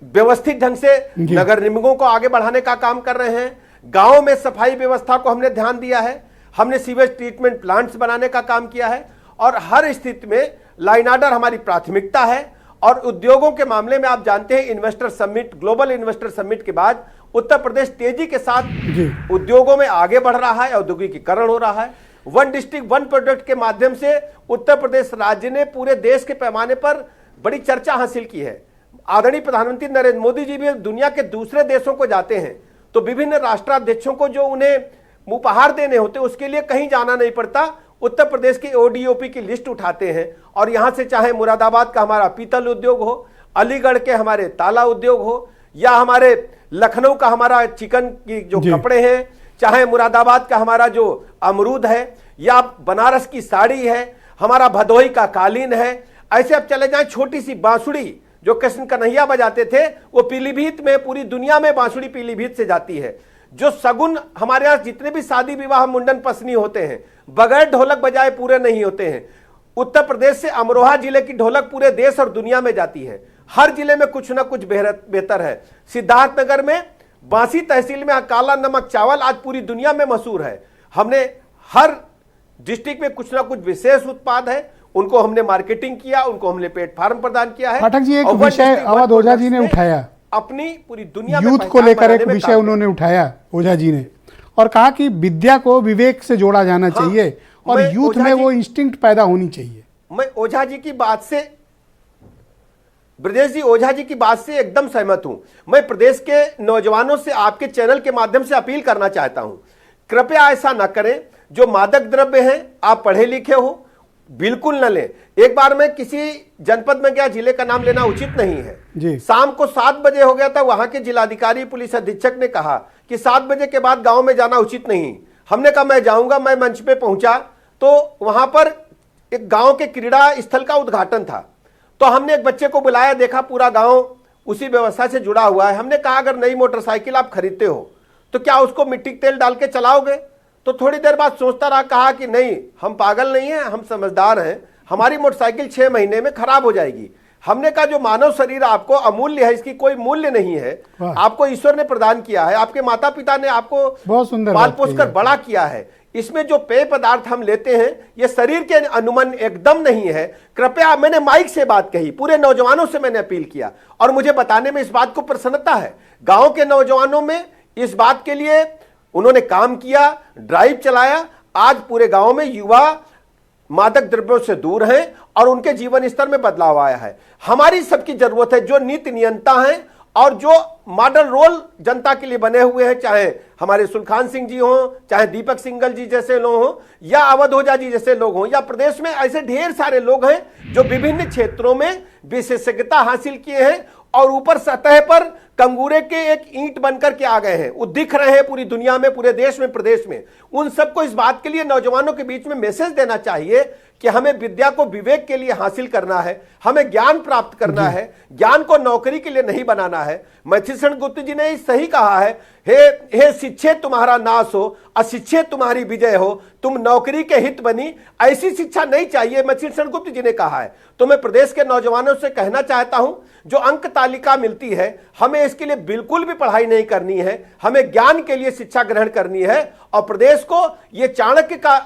व्यवस्थित ढंग से नगर निगमों को आगे बढ़ाने का काम कर रहे हैं। गांव में सफाई व्यवस्था को हमने ध्यान दिया है, हमने सीवेज ट्रीटमेंट प्लांट्स बनाने का काम किया है और हर स्थिति में लॉ एंड ऑर्डर हमारी प्राथमिकता है। और उद्योगों के मामले में आप जानते हैं, investor summit, global investor summit के बाद उत्तर प्रदेश तेजी के साथ उद्योगों में आगे बढ़ रहा है, औद्योगिकीकरण हो रहा है। वन डिस्ट्रिक्ट वन प्रोडक्ट के माध्यम से उत्तर प्रदेश राज्य ने पूरे देश के पैमाने पर बड़ी चर्चा हासिल की है। आदरणीय प्रधानमंत्री नरेंद्र मोदी जी भी दुनिया के दूसरे देशों को जाते हैं तो विभिन्न राष्ट्राध्यक्षों को जो उन्हें उपहार देने होते उसके लिए कहीं जाना नहीं पड़ता, उत्तर प्रदेश के ओडीओपी की लिस्ट उठाते हैं और यहां से चाहे मुरादाबाद का हमारा पीतल उद्योग हो, अलीगढ़ के हमारे ताला उद्योग हो या हमारे लखनऊ का हमारा चिकन की जो कपड़े हैं, चाहे मुरादाबाद का हमारा जो अमरूद है या बनारस की साड़ी है, हमारा भदोही का कालीन है। ऐसे अब चले जाएं, छोटी सी बांसुड़ी जो कृष्ण कन्हैया बजाते थे वो पीलीभीत में, पूरी दुनिया में बांसुड़ी पीलीभीत से जाती है। जो सगुन हमारे यहाँ जितने भी शादी विवाह मुंडन पसनी होते हैं बगैर ढोलक बजाए पूरे नहीं होते हैं। उत्तर प्रदेश से अमरोहा जिले की ढोलक पूरे देश और दुनिया में जाती है। हर जिले में कुछ ना कुछ बेहतर है। सिद्धार्थनगर में बांसी तहसील में काला नमक चावल आज पूरी दुनिया में मशहूर है। हमने हर डिस्ट्रिक्ट में कुछ ना कुछ विशेष उत्पाद है, उनको हमने मार्केटिंग किया, उनको हमने प्लेटफॉर्म प्रदान किया है। पाठक जी, एक और विषय अवध ओझा जी ने उठाया, अपनी पूरी दुनिया में यूथ को लेकर एक विषय उन्होंने उठाया ओझा जी ने, और कहा कि विद्या को विवेक से जोड़ा जाना चाहिए और यूथ में वो इंस्टिंक्ट पैदा होनी चाहिए। मैं ओझा जी की बात से, ब्रजेश जी ओझा जी की बात से एकदम सहमत हूं। मैं प्रदेश के नौजवानों से आपके चैनल के माध्यम से अपील करना चाहता हूं, कृपया ऐसा ना करें। जो मादक द्रव्य हैं, आप पढ़े लिखे हो, बिल्कुल न लें। एक बार मैं किसी जनपद में गया, जिले का नाम लेना उचित नहीं है जी। शाम को 7 बजे हो गया था, वहां के जिलाधिकारी पुलिस अधीक्षक ने कहा कि 7 बजे के बाद गांव में जाना उचित नहीं। हमने कहा मैं जाऊंगा। मैं मंच पे पहुंचा तो वहां पर एक गांव के क्रीड़ा स्थल का उद्घाटन था, तो हमने एक बच्चे को बुलाया, देखा पूरा गांव उसी व्यवस्था से जुड़ा हुआ है। हमने कहा अगर नई मोटरसाइकिल आप खरीदते हो तो क्या उसको मिट्टी के तेल डाल के चलाओगे? तो थोड़ी देर बाद सोचता रहा, कहा कि नहीं, हम पागल नहीं हैं, हम समझदार हैं, हमारी मोटरसाइकिल 6 महीने में खराब हो जाएगी। हमने कहा जो मानव शरीर आपको अमूल्य है, इसकी कोई मूल्य नहीं है, आपको ईश्वर ने प्रदान किया है, आपके माता पिता ने आपको बहुत सुंदर पाल पोस कर बड़ा किया है। इसमें जो पेय पदार्थ हम लेते हैं ये शरीर के अनुमन एकदम नहीं है। कृपया, मैंने माइक से बात कही, पूरे नौजवानों से मैंने अपील किया और मुझे बताने में इस बात को प्रसन्नता है। गांव के नौजवानों में इस बात के लिए उन्होंने काम किया, ड्राइव चलाया। आज पूरे गांव में युवा मादक द्रव्यों से दूर हैं और उनके जीवन स्तर में बदलाव आया है। हमारी सबकी जरूरत है, जो नीति नियंता हैं और जो मॉडल रोल जनता के लिए बने हुए हैं, चाहे हमारे सुलखान सिंह जी हों, चाहे दीपक सिंघल जी जैसे लोग हों, या अवध ओझा जी जैसे लोग हों, या प्रदेश में ऐसे ढेर सारे लोग हैं जो विभिन्न क्षेत्रों में विशेषज्ञता हासिल किए हैं और ऊपर सतह पर कंगूरे के एक ईंट बनकर के आ गए हैं। वो दिख रहे हैं पूरी दुनिया में, पूरे देश में, प्रदेश में। उन सबको इस बात के लिए नौजवानों के बीच में मैसेज देना चाहिए कि हमें विद्या को विवेक के लिए हासिल करना है, हमें ज्ञान प्राप्त करना है, ज्ञान को नौकरी के लिए नहीं बनाना है। मैथिलीशरण गुप्त जी ने सही कहा है, हे शिक्षे तुम्हारा नाश हो, अशिक्षे तुम्हारी विजय हो, तुम नौकरी के हित बनी, ऐसी शिक्षा नहीं चाहिए, मैथिलीशरण गुप्त जी ने कहा है। तो मैं प्रदेश के नौजवानों से कहना चाहता हूं, जो अंक तालिका मिलती है हमें इसके लिए बिल्कुल भी पढ़ाई नहीं करनी है, हमें ज्ञान के लिए शिक्षा ग्रहण करनी है। और प्रदेश को ये चाणक्य का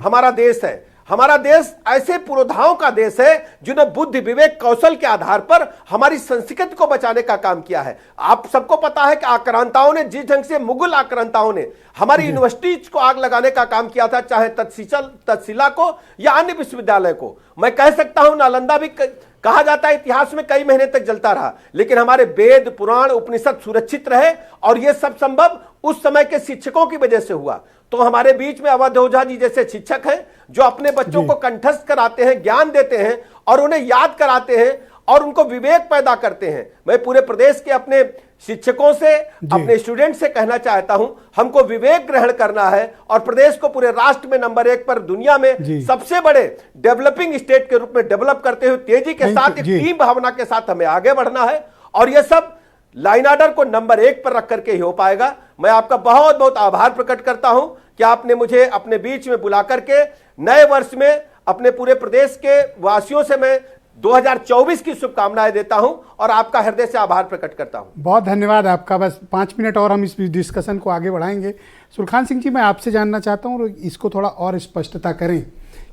हमारा देश है। हमारा देश ऐसे पुरोधाओं का देश है जिन्होंने बुद्धि विवेक कौशल के आधार पर हमारी संस्कृति को बचाने का काम किया है। आप सबको पता है कि आक्रांताओं ने जिस ढंग से, मुगल आक्रांताओं ने हमारी यूनिवर्सिटीज को आग लगाने का काम किया था, चाहे तक्षशिला को या अन्य विश्वविद्यालय को। मैं कह सकता हूं नालंदा भी कहा जाता है इतिहास में कई महीने तक जलता रहा, लेकिन हमारे वेद पुराण उपनिषद सुरक्षित रहे और यह सब संभव उस समय के शिक्षकों की वजह से हुआ। तो हमारे बीच में अवध ओझा जी जैसे शिक्षक हैं जो अपने बच्चों को कंठस्थ कराते हैं, ज्ञान देते हैं और उन्हें याद कराते हैं और उनको विवेक पैदा करते हैं। मैं पूरे प्रदेश के अपने शिक्षकों से, अपने स्टूडेंट से कहना चाहता हूं, हमको विवेक ग्रहण करना है और प्रदेश को पूरे राष्ट्र में नंबर 1 पर, दुनिया में सबसे बड़े डेवलपिंग स्टेट के रूप में डेवलप करते हुए तेजी के साथ, एक टीम भावना के साथ हमें आगे बढ़ना है और यह सब लाइन ऑर्डर को नंबर 1 पर रख करके ही हो पाएगा। मैं आपका बहुत बहुत आभार प्रकट करता हूं कि आपने मुझे अपने बीच में बुला करके नए वर्ष में अपने पूरे प्रदेश के वासियों से मैं 2024 की शुभकामनाएं देता हूं और आपका हृदय से आभार प्रकट करता हूं। बहुत धन्यवाद आपका। बस 5 मिनट और हम इस डिस्कशन को आगे बढ़ाएंगे। सुलखान सिंह जी, मैं आपसे जानना चाहता हूं और इसको थोड़ा और स्पष्टता करें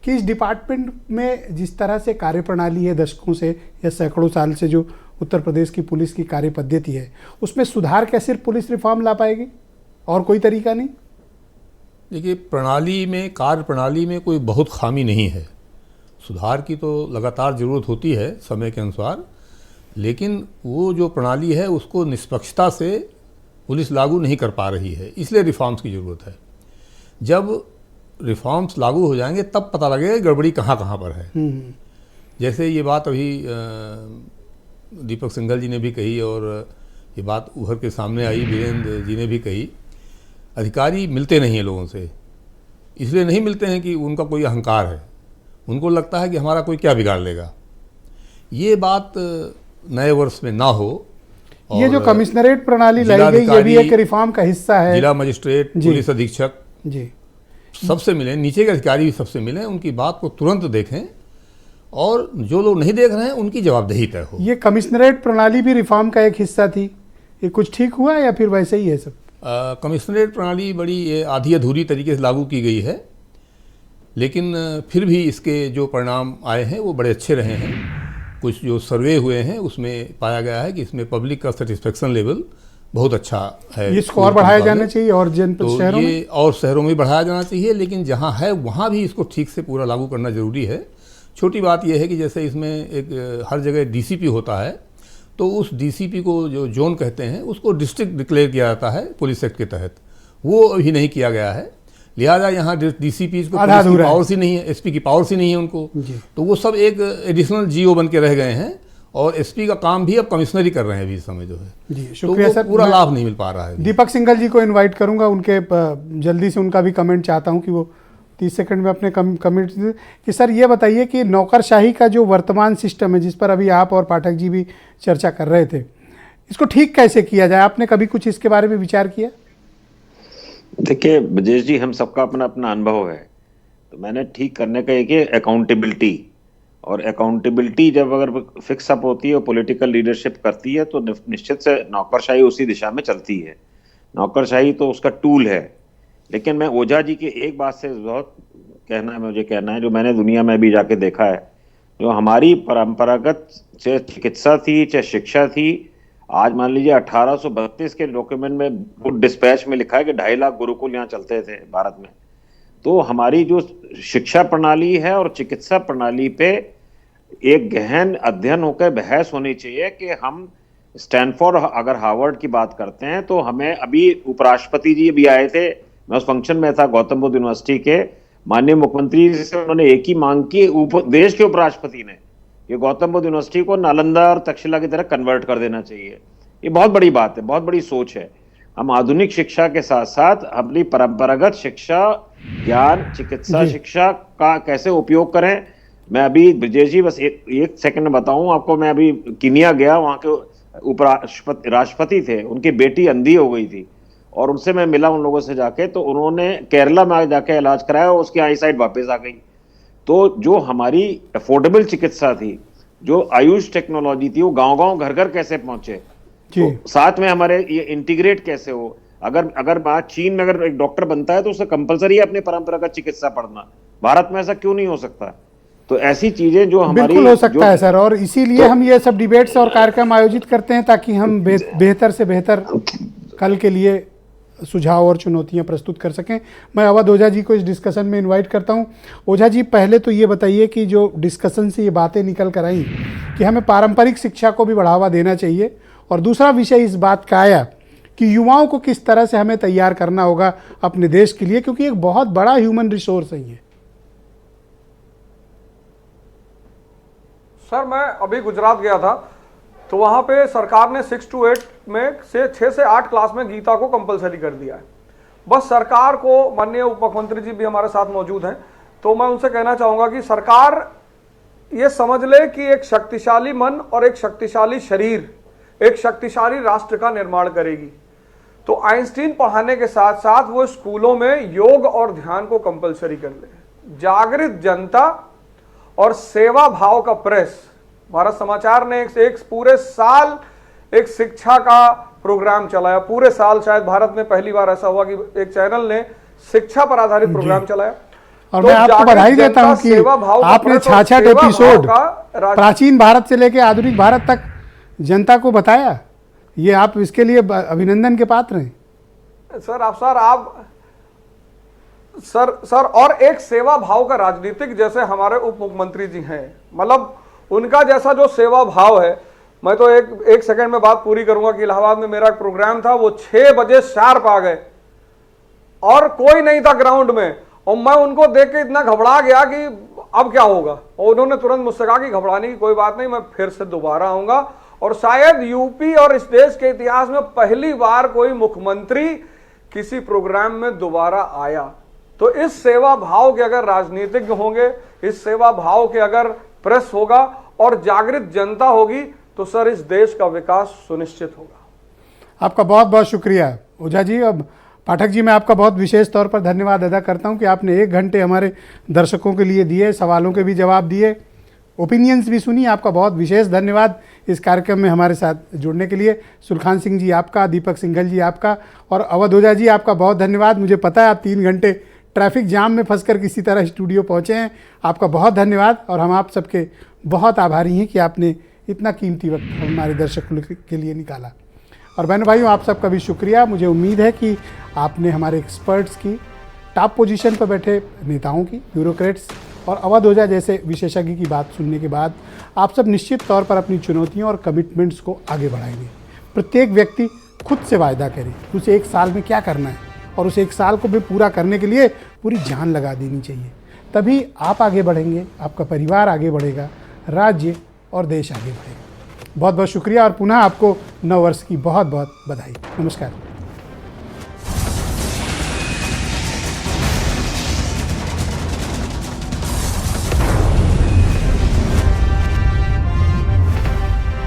कि इस डिपार्टमेंट में जिस तरह से कार्यप्रणाली है, दशकों से या सैकड़ों साल से जो उत्तर प्रदेश की पुलिस की कार्य पद्धति है, उसमें सुधार क्या सिर्फ पुलिस रिफॉर्म ला पाएगी और कोई तरीका नहीं? देखिए, प्रणाली में, कार्य प्रणाली में कोई बहुत खामी नहीं है। सुधार की तो लगातार ज़रूरत होती है समय के अनुसार, लेकिन वो जो प्रणाली है उसको निष्पक्षता से पुलिस लागू नहीं कर पा रही है, इसलिए रिफॉर्म्स की ज़रूरत है। जब रिफॉर्म्स लागू हो जाएंगे तब पता लगेगा गड़बड़ी कहाँ कहाँ पर है। जैसे ये बात अभी दीपक सिंघल जी ने भी कही और ये बात उभर के सामने आई, वीरेंद्र जी ने भी कही, अधिकारी मिलते नहीं हैं लोगों से। इसलिए नहीं मिलते हैं कि उनका कोई अहंकार है, उनको लगता है कि हमारा कोई क्या बिगाड़ लेगा। ये बात नए वर्ष में ना हो। ये जो कमिश्नरेट प्रणाली लाई गई, ये भी एक रिफॉर्म का हिस्सा है। जिला मजिस्ट्रेट, पुलिस अधीक्षक जी सबसे मिलें, नीचे के अधिकारी भी सबसे मिलें, उनकी बात को तुरंत देखें और जो लोग नहीं देख रहे हैं उनकी जवाबदेही तय हो। ये कमिश्नरेट प्रणाली भी रिफॉर्म का एक हिस्सा थी, ये कुछ ठीक हुआ या फिर वैसे ही है सब? कमिश्नरेट प्रणाली बड़ी आधी अधूरी तरीके से लागू की गई है, लेकिन फिर भी इसके जो परिणाम आए हैं वो बड़े अच्छे रहे हैं। कुछ जो सर्वे हुए हैं उसमें पाया गया है कि इसमें पब्लिक का सेटिस्फेक्शन लेवल बहुत अच्छा है। इसको और बढ़ाया जाना चाहिए और जनपद तो शहरों ये में और शहरों में बढ़ाया जाना चाहिए, लेकिन जहाँ है वहाँ भी इसको ठीक से पूरा लागू करना जरूरी है। छोटी बात यह है कि जैसे इसमें एक हर जगह डीसीपी होता है, तो उस डीसीपी को जो जोन कहते हैं उसको डिस्ट्रिक्ट डिक्लेयर किया जाता है पुलिस एक्ट के तहत, वो अभी नहीं किया गया है। लिहाजा यहाँ डीसीपी को पुलिस की पावर सी नहीं है, एसपी की पावर सी नहीं है उनको, तो वो सब एक एडिशनल जीओ बन के रह गए हैं और एसपी का काम भी अब कमिश्नर ही कर रहे हैं अभी इस समय जो है। जी शुक्रिया सर, पूरा लाभ नहीं मिल पा रहा है। दीपक सिंघल जी को इनवाइट करूंगा, उनके जल्दी से उनका भी कमेंट चाहता हूं कि वो 30 सेकंड में अपने कमेंट कि सर ये बताइए कि नौकरशाही का जो वर्तमान सिस्टम है, जिस पर अभी आप और पाठक जी भी चर्चा कर रहे थे, इसको ठीक कैसे किया जाए? आपने कभी कुछ इसके बारे में विचार किया? देखिए ब्रजेश जी, हम सबका अपना अपना अनुभव है, तो मैंने ठीक करने का एक है अकाउंटेबिलिटी। और अकाउंटेबिलिटी जब अगर फिक्स अप होती है और पॉलिटिकल लीडरशिप करती है तो निश्चित से नौकरशाही उसी दिशा में चलती है। नौकरशाही तो उसका टूल है। लेकिन मैं ओझा जी की एक बात से बहुत मुझे कहना है, जो मैंने दुनिया में भी जाके देखा है, जो हमारी परंपरागत चाहे चिकित्सा थी चाहे शिक्षा थी, आज मान लीजिए 1832 के डॉक्यूमेंट में गुड डिस्पैच में लिखा है कि 2.5 लाख गुरुकुल यहाँ चलते थे भारत में। तो हमारी जो शिक्षा प्रणाली है और चिकित्सा प्रणाली पे एक गहन अध्ययन होकर बहस होनी चाहिए कि हम स्टैनफोर्ड अगर हार्वर्ड की बात करते हैं तो हमें अभी उपराष्ट्रपति जी भी आए थे, मैं उस फंक्शन में था गौतम बुद्ध यूनिवर्सिटी के, माननीय मुख्यमंत्री से उन्होंने एक ही मांग की देश के उपराष्ट्रपति ने कि गौतम बुद्ध यूनिवर्सिटी को नालंदा और तक्षशिला की तरह कन्वर्ट कर देना चाहिए। ये बहुत बड़ी बात है, बहुत बड़ी सोच है। हम आधुनिक शिक्षा के साथ साथ अपनी परंपरागत शिक्षा, ज्ञान, चिकित्सा शिक्षा का कैसे उपयोग करें। मैं अभी ब्रजेश जी बस एक सेकंड बताऊं आपको, मैं अभी कीनिया गया, वहां के राष्ट्रपति थे, उनकी बेटी अंधी हो गई थी और उनसे मैं मिला उन लोगों से जाके, तो उन्होंने केरला में जाके इलाज कराया और उसकी आई साइट वापस आ गई। तो जो हमारी अफोर्डेबल चिकित्सा थी, जो आयुष टेक्नोलॉजी थी, वो गांव-गांव घर-घर कैसे पहुंचे, तो साथ में हमारे ये इंटीग्रेट कैसे हो। अगर बात चीन में अगर एक डॉक्टर बनता है तो उसे कंपलसरी है अपने परंपरागत चिकित्सा पढ़ना, भारत में ऐसा क्यों नहीं हो सकता? तो ऐसी चीजें जो हमारी बिल्कुल हो सकता है सर, और इसीलिए हम ये सब डिबेट्स और कार्यक्रम आयोजित करते हैं ताकि हम बेहतर से बेहतर कल के लिए सुझाव और चुनौतियां प्रस्तुत कर सकें। मैं अवध ओझा जी को इस डिस्कशन में इनवाइट करता हूं। ओझा जी, पहले तो ये बताइए कि जो डिस्कशन से ये बातें निकल कर आई कि हमें पारंपरिक शिक्षा को भी बढ़ावा देना चाहिए, और दूसरा विषय इस बात का आया कि युवाओं को किस तरह से हमें तैयार करना होगा अपने देश के लिए, क्योंकि एक बहुत बड़ा ह्यूमन रिसोर्स है ये। सर मैं अभी गुजरात गया था, तो वहां पे सरकार ने 6 to 8 में से 6 से 8 क्लास में गीता को कंपलसरी कर दिया है। बस सरकार को, माननीय उप मुख्यमंत्री जी भी हमारे साथ मौजूद हैं, तो मैं उनसे कहना चाहूंगा कि सरकार ये समझ ले कि एक शक्तिशाली मन और एक शक्तिशाली शरीर एक शक्तिशाली राष्ट्र का निर्माण करेगी। तो आइंस्टीन पढ़ाने के साथ साथ वो स्कूलों में योग और ध्यान को कंपलसरी कर ले। जागृत जनता और सेवा भाव का प्रेस, भारत समाचार ने एक पूरे साल एक शिक्षा का प्रोग्राम चलाया। पूरे साल शायद भारत में पहली बार ऐसा हुआ कि एक चैनल ने शिक्षा पर आधारित प्रोग्राम चलाया। और तो मैं आपको बधाई देता हूं कि आपने 66 एपिसोड प्राचीन भारत से लेकर आधुनिक भारत तक जनता को बताया। ये आप इसके लिए अभिनंदन के पात्र हैं सर। और एक सेवा भाव का राजनीतिक, जैसे हमारे उप मुख्यमंत्री जी हैं, मतलब उनका जैसा जो सेवा भाव है। मैं तो एक सेकंड में बात पूरी करूंगा कि इलाहाबाद में मेरा एक प्रोग्राम था, वो 6 बजे शार्प आ गए और कोई नहीं था ग्राउंड में, और मैं उनको देख के इतना घबरा गया कि अब क्या होगा। और उन्होंने तुरंत मुझसे कहा कि घबराने की कोई बात नहीं, मैं फिर से दोबारा आऊंगा। और शायद यूपी और इस देश के इतिहास में पहली बार कोई मुख्यमंत्री किसी प्रोग्राम में दोबारा आया। तो इस सेवा भाव के अगर राजनीतिज्ञ होंगे, इस सेवा भाव के अगर प्रेस होगा और जागृत जनता होगी, तो सर इस देश का विकास सुनिश्चित होगा। आपका बहुत बहुत शुक्रिया ओझा जी। अब पाठक जी, मैं आपका बहुत विशेष तौर पर धन्यवाद अदा करता हूं कि आपने 1 घंटे हमारे दर्शकों के लिए दिए, सवालों के भी जवाब दिए, ओपिनियंस भी सुनी। आपका बहुत विशेष धन्यवाद इस कार्यक्रम में हमारे साथ जुड़ने के लिए। सुलखान सिंह जी आपका, दीपक सिंघल जी आपका, और अवध ओझा जी आपका बहुत धन्यवाद। मुझे पता है आप 3 घंटे ट्रैफिक जाम में फंसकर किसी तरह स्टूडियो पहुँचे हैं। आपका बहुत धन्यवाद, और हम आप सबके बहुत आभारी हैं कि आपने इतना कीमती वक्त हमारे दर्शकों के लिए निकाला। और बहनों भाइयों, आप सबका भी शुक्रिया। मुझे उम्मीद है कि आपने हमारे एक्सपर्ट्स की, टॉप पोजीशन पर बैठे नेताओं की, ब्यूरोक्रेट्स और अवध ओझा जैसे विशेषज्ञ की बात सुनने के बाद आप सब निश्चित तौर पर अपनी चुनौतियों और कमिटमेंट्स को आगे बढ़ाएंगे। प्रत्येक व्यक्ति खुद से वायदा करे कि उसे 1 साल में क्या करना है, और उसे 1 साल को भी पूरा करने के लिए पूरी जान लगा देनी चाहिए। तभी आप आगे बढ़ेंगे, आपका परिवार आगे बढ़ेगा, राज्य और देश आगे बढ़ेगा। बहुत बहुत शुक्रिया, और पुनः आपको नव वर्ष की बहुत बहुत बधाई। नमस्कार।